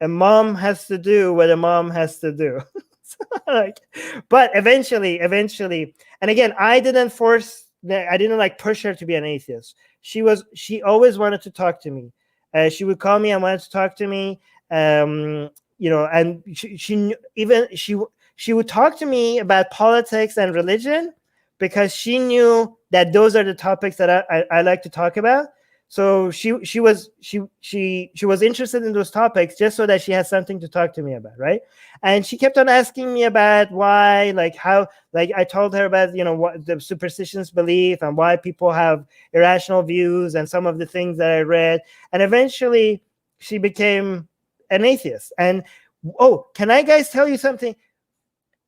A mom has to do what a mom has to do. Like, but eventually, and again, I didn't like push her to be an atheist. She always wanted to talk to me. She would call me and wanted to talk to me. And she would talk to me about politics and religion because she knew that those are the topics that I like to talk about. So she was interested in those topics just so that she has something to talk to me about, right? And she kept on asking me about why, like how, like I told her about, what the superstitions belief and why people have irrational views and some of the things that I read. And eventually she became an atheist. And can I guys tell you something?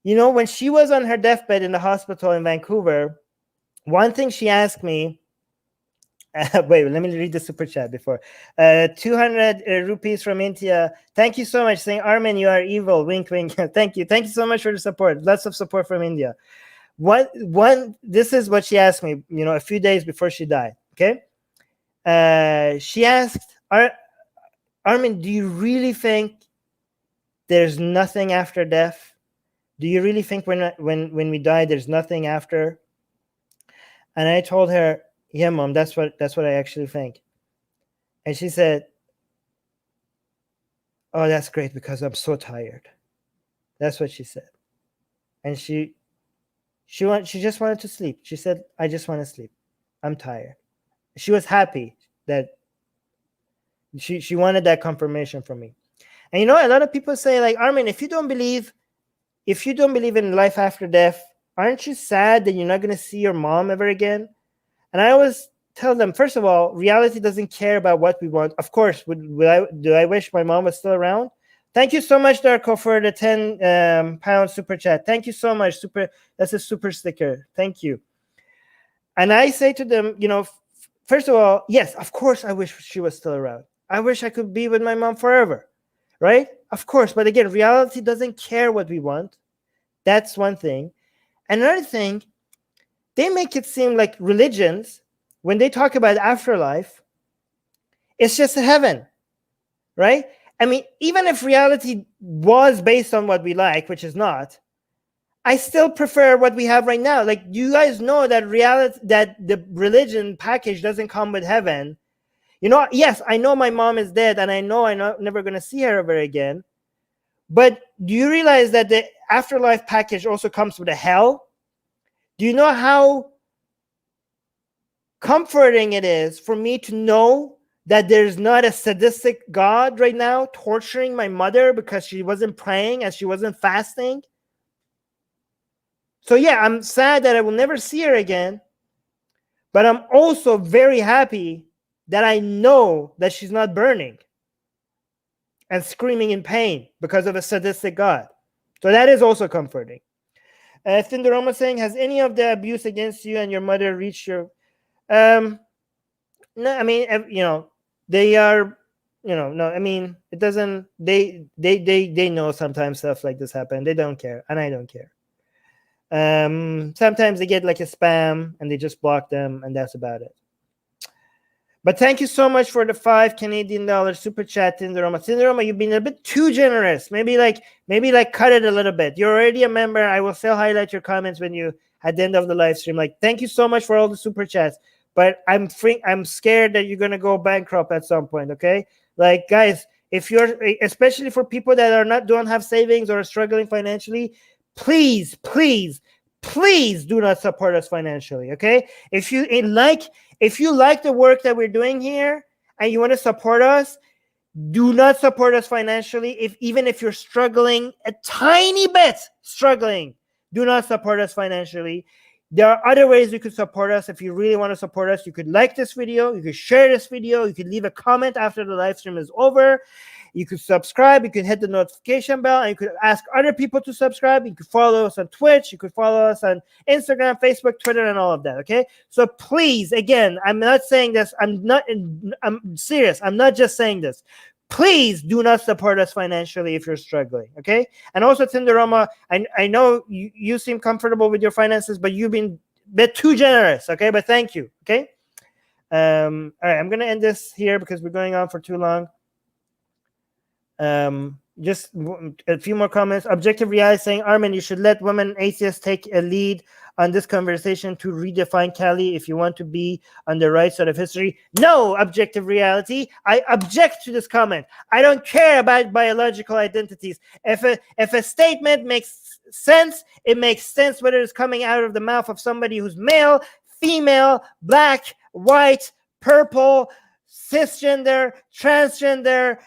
When she was on her deathbed in the hospital in Vancouver, one thing she asked me, wait, let me read the super chat before. 200 rupees from India. Thank you so much. Saying, Armin, you are evil. Wink, wink. Thank you. Thank you so much for the support. Lots of support from India. This is what she asked me, a few days before she died. Okay. She asked, Armin, do you really think there's nothing after death? Do you really think when we die, there's nothing after? And I told her, yeah, Mom, that's what I actually think. And she said, oh, that's great because I'm so tired. That's what she said. And she just wanted to sleep. She said, I just want to sleep. I'm tired. She was happy that she wanted that confirmation from me. And a lot of people say, like, Armin, if you don't believe in life after death, aren't you sad that you're not going to see your mom ever again? And I always tell them, first of all, reality doesn't care about what we want. Of course, do I wish my mom was still around? Thank you so much, Darko, for the 10 pound super chat. Thank you so much. That's a super sticker. Thank you. And I say to them, first of all, yes, of course, I wish she was still around. I wish I could be with my mom forever, right? Of course. But again, reality doesn't care what we want. That's one thing. Another thing, they make it seem like religions, when they talk about afterlife, it's just a heaven, right? I mean, even if reality was based on what we like, which is not, I still prefer what we have right now. Like, you guys know that the religion package doesn't come with heaven. Yes, I know my mom is dead, and I know I'm never going to see her ever again. But do you realize that the afterlife package also comes with a hell? Do you know how comforting it is for me to know that there's not a sadistic God right now torturing my mother because she wasn't praying and she wasn't fasting? So yeah, I'm sad that I will never see her again, but I'm also very happy that I know that she's not burning and screaming in pain because of a sadistic God. So that is also comforting. Thindoroma saying, has any of the abuse against you and your mother reached your... No, I mean, they are, no, I mean, it doesn't, they know sometimes stuff like this happen. They don't care, and I don't care. Sometimes they get like a spam and they just block them, and that's about it. But thank you so much for the $5 Canadian super chat, Tindoroma. Tindoroma, you've been a bit too generous. Maybe cut it a little bit. You're already a member. I will still highlight your comments when you at the end of the live stream. Like, thank you so much for all the super chats. But I'm scared that you're gonna go bankrupt at some point. Okay, like, guys, if you're, especially for people that don't have savings or are struggling financially, please do not support us financially. Okay, if you like the work that we're doing here and you want to support us, do not support us financially. Even if you're struggling a tiny bit, do not support us financially. There are other ways you could support us. If you really want to support us, you could like this video, you could share this video, you could leave a comment after the live stream is over. You could subscribe, you could hit the notification bell, and you could ask other people to subscribe. You could follow us on Twitch, you could follow us on Instagram, Facebook, Twitter, and all of that, okay? So please, again, I'm not saying this, I'm serious, I'm not just saying this. Please do not support us financially if you're struggling, okay? And also, Tinderoma, I know you seem comfortable with your finances, but you've been a bit too generous, okay? But thank you, okay? All right, I'm going to end this here because we're going on for too long. Just a few more comments. Objective Reality saying, Armin, you should let women atheists take a lead on this conversation to redefine Kali if you want to be on the right side of history. No, Objective Reality. I object to this comment. I don't care about biological identities. If a statement makes sense, it makes sense whether it's coming out of the mouth of somebody who's male, female, black, white, purple, cisgender, transgender,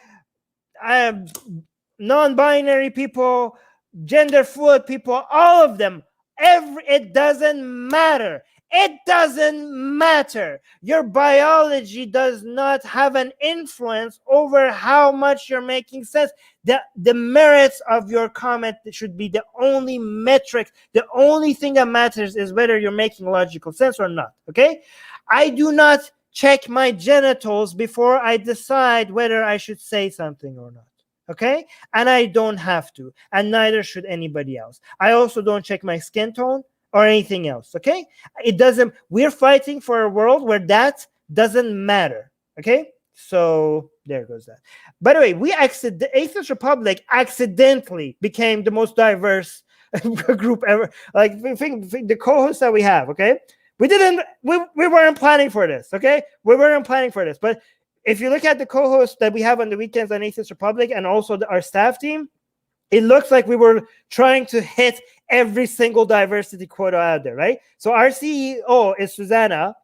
non-binary people, gender fluid people, all of them. It doesn't matter. It doesn't matter. Your biology does not have an influence over how much you're making sense. The merits of your comment should be the only metric. The only thing that matters is whether you're making logical sense or not. Okay? I do not check my genitals before I decide whether I should say something or not. Okay? And I don't have to. And neither should anybody else. I also don't check my skin tone or anything else. Okay? It doesn't. We're fighting for a world where that doesn't matter. Okay? So there goes that. By the way, the Atheist Republic accidentally became the most diverse group ever. Like, think the co-hosts that we have, okay? We weren't planning for this, okay? We weren't planning for this. But if you look at the co-hosts that we have on the weekends on Atheist Republic and also our staff team, it looks like we were trying to hit every single diversity quota out there, right? So our CEO is Susanna.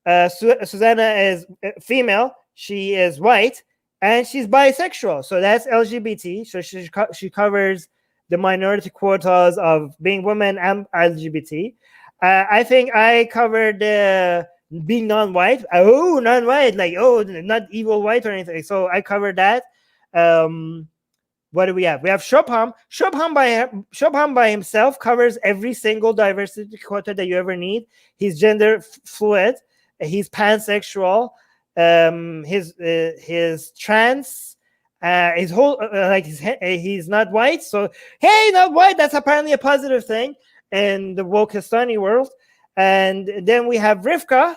Susanna is female. She is white. And she's bisexual. So that's LGBT. So she covers the minority quotas of being women and LGBT. I think I covered being non-white. Oh, non-white, like, oh, not evil white or anything. So I covered that. What do we have? We have Shobham. Shobham by himself covers every single diversity quota that you ever need. He's gender fluid. He's pansexual. His trans. His whole he's not white. So hey, not white. That's apparently a positive thing in the Wokistani world. And then we have Rivka,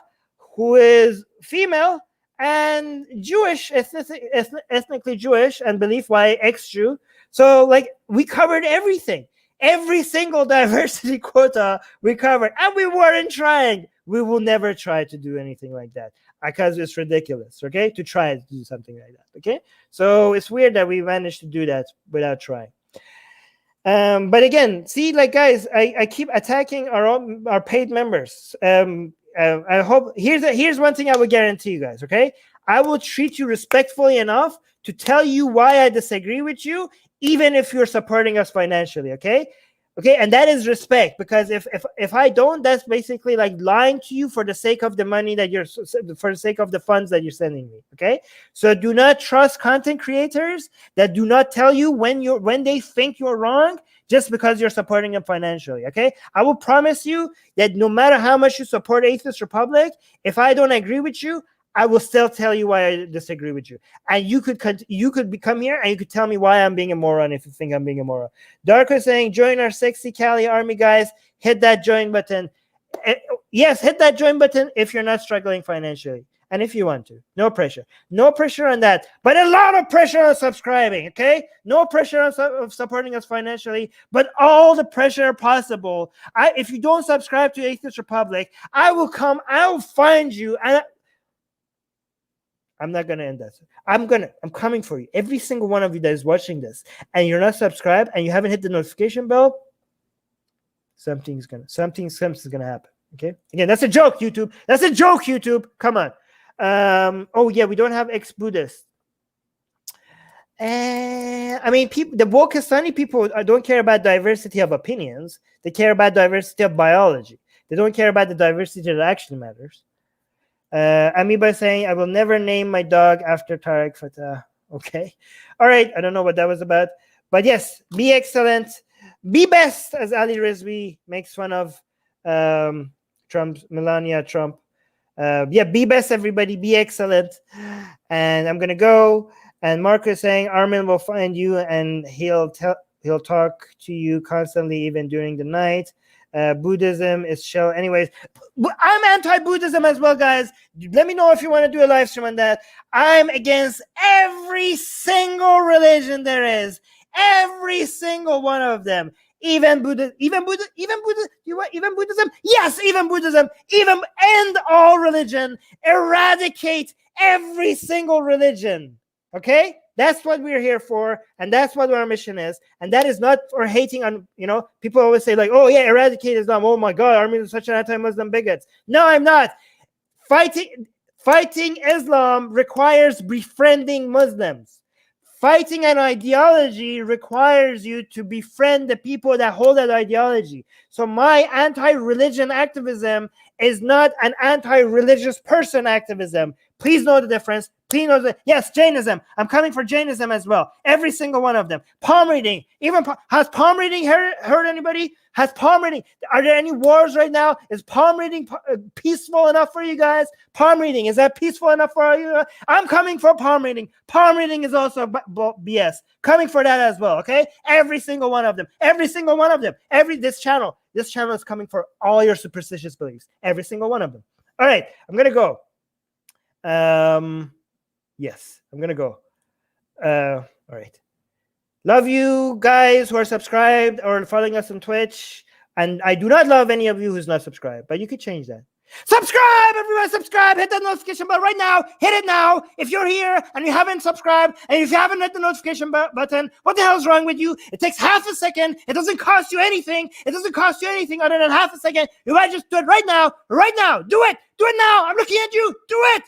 who is female and Jewish, ethnically Jewish, and belief-wise ex-Jew. So, like, we covered everything. Every single diversity quota we covered. And we weren't trying. We will never try to do anything like that because it's ridiculous, okay, to try to do something like that, okay? So it's weird that we managed to do that without trying. But again, see, like, guys, I keep attacking our paid members. I hope here's one thing I would guarantee you guys. Okay, I will treat you respectfully enough to tell you why I disagree with you, even if you're supporting us financially. Okay, and that is respect, because if I don't, that's basically like lying to you for the sake of the money that for the sake of the funds that you're sending me. Okay, so do not trust content creators that do not tell you when they think you're wrong just because you're supporting them financially. Okay, I will promise you that no matter how much you support Atheist Republic, if I don't agree with you, I will still tell you why I disagree with you. And you could come here and you could tell me why I'm being a moron if you think I'm being a moron. Darko is saying, join our sexy Cali army, guys. Hit that join button. Yes, hit that join button if you're not struggling financially. And if you want to. No pressure. No pressure on that. But a lot of pressure on subscribing, okay? No pressure on supporting us financially, but all the pressure possible. If you don't subscribe to Atheist Republic, I'll find you, and I'm not gonna end that. I'm coming for you. Every single one of you that is watching this and you're not subscribed and you haven't hit the notification bell, something's gonna happen. Okay. Again, that's a joke, YouTube. That's a joke, YouTube. Come on. Oh yeah, we don't have ex-Buddhists. I mean, the Wokistani people don't care about diversity of opinions. They care about diversity of biology. They don't care about the diversity that actually matters. Amoeba saying, I will never name my dog after Tariq Fatah. Okay. All right. I don't know what that was about. But yes, be excellent. Be best, as Ali Rizvi makes fun of Melania Trump. Yeah, be best, everybody. Be excellent. And I'm going to go. And Mark is saying, Armin will find you and he'll talk to you constantly, even during the night. Buddhism is shell. Anyways, I'm anti-Buddhism as well, guys. Let me know if you want to do a live stream on that. I'm against every single religion there is. Every single one of them. Even Buddhism. Even Buddhism? Yes, even Buddhism. Even end all religion. Eradicate every single religion. Okay? That's what we're here for, and that's what our mission is. And that is not for hating on, people always say like, oh yeah, eradicate Islam. Oh my God, Armin is such an anti-Muslim bigot. No, I'm not. Fighting Islam requires befriending Muslims. Fighting an ideology requires you to befriend the people that hold that ideology. So my anti-religion activism is not an anti-religious person activism. Please know the difference. Please know yes, Jainism. I'm coming for Jainism as well. Every single one of them. Palm reading. Has palm reading hurt anybody? Has palm reading? Are there any wars right now? Is palm reading peaceful enough for you guys? Palm reading, is that peaceful enough for you? I'm coming for palm reading. Palm reading is also BS. Coming for that as well, okay? Every single one of them. Every single one of them. This channel is coming for all your superstitious beliefs. Every single one of them. All right, I'm going to go. Yes, I'm going to go. All right. Love you guys who are subscribed or following us on Twitch. And I do not love any of you who's not subscribed, but you could change that. Subscribe, everyone, subscribe. Hit that notification bell right now. Hit it now. If you're here and you haven't subscribed, and if you haven't hit the notification button, what the hell is wrong with you? It takes half a second. It doesn't cost you anything. It doesn't cost you anything other than half a second. You might just do it right now. Right now. Do it. Do it now. I'm looking at you. Do it.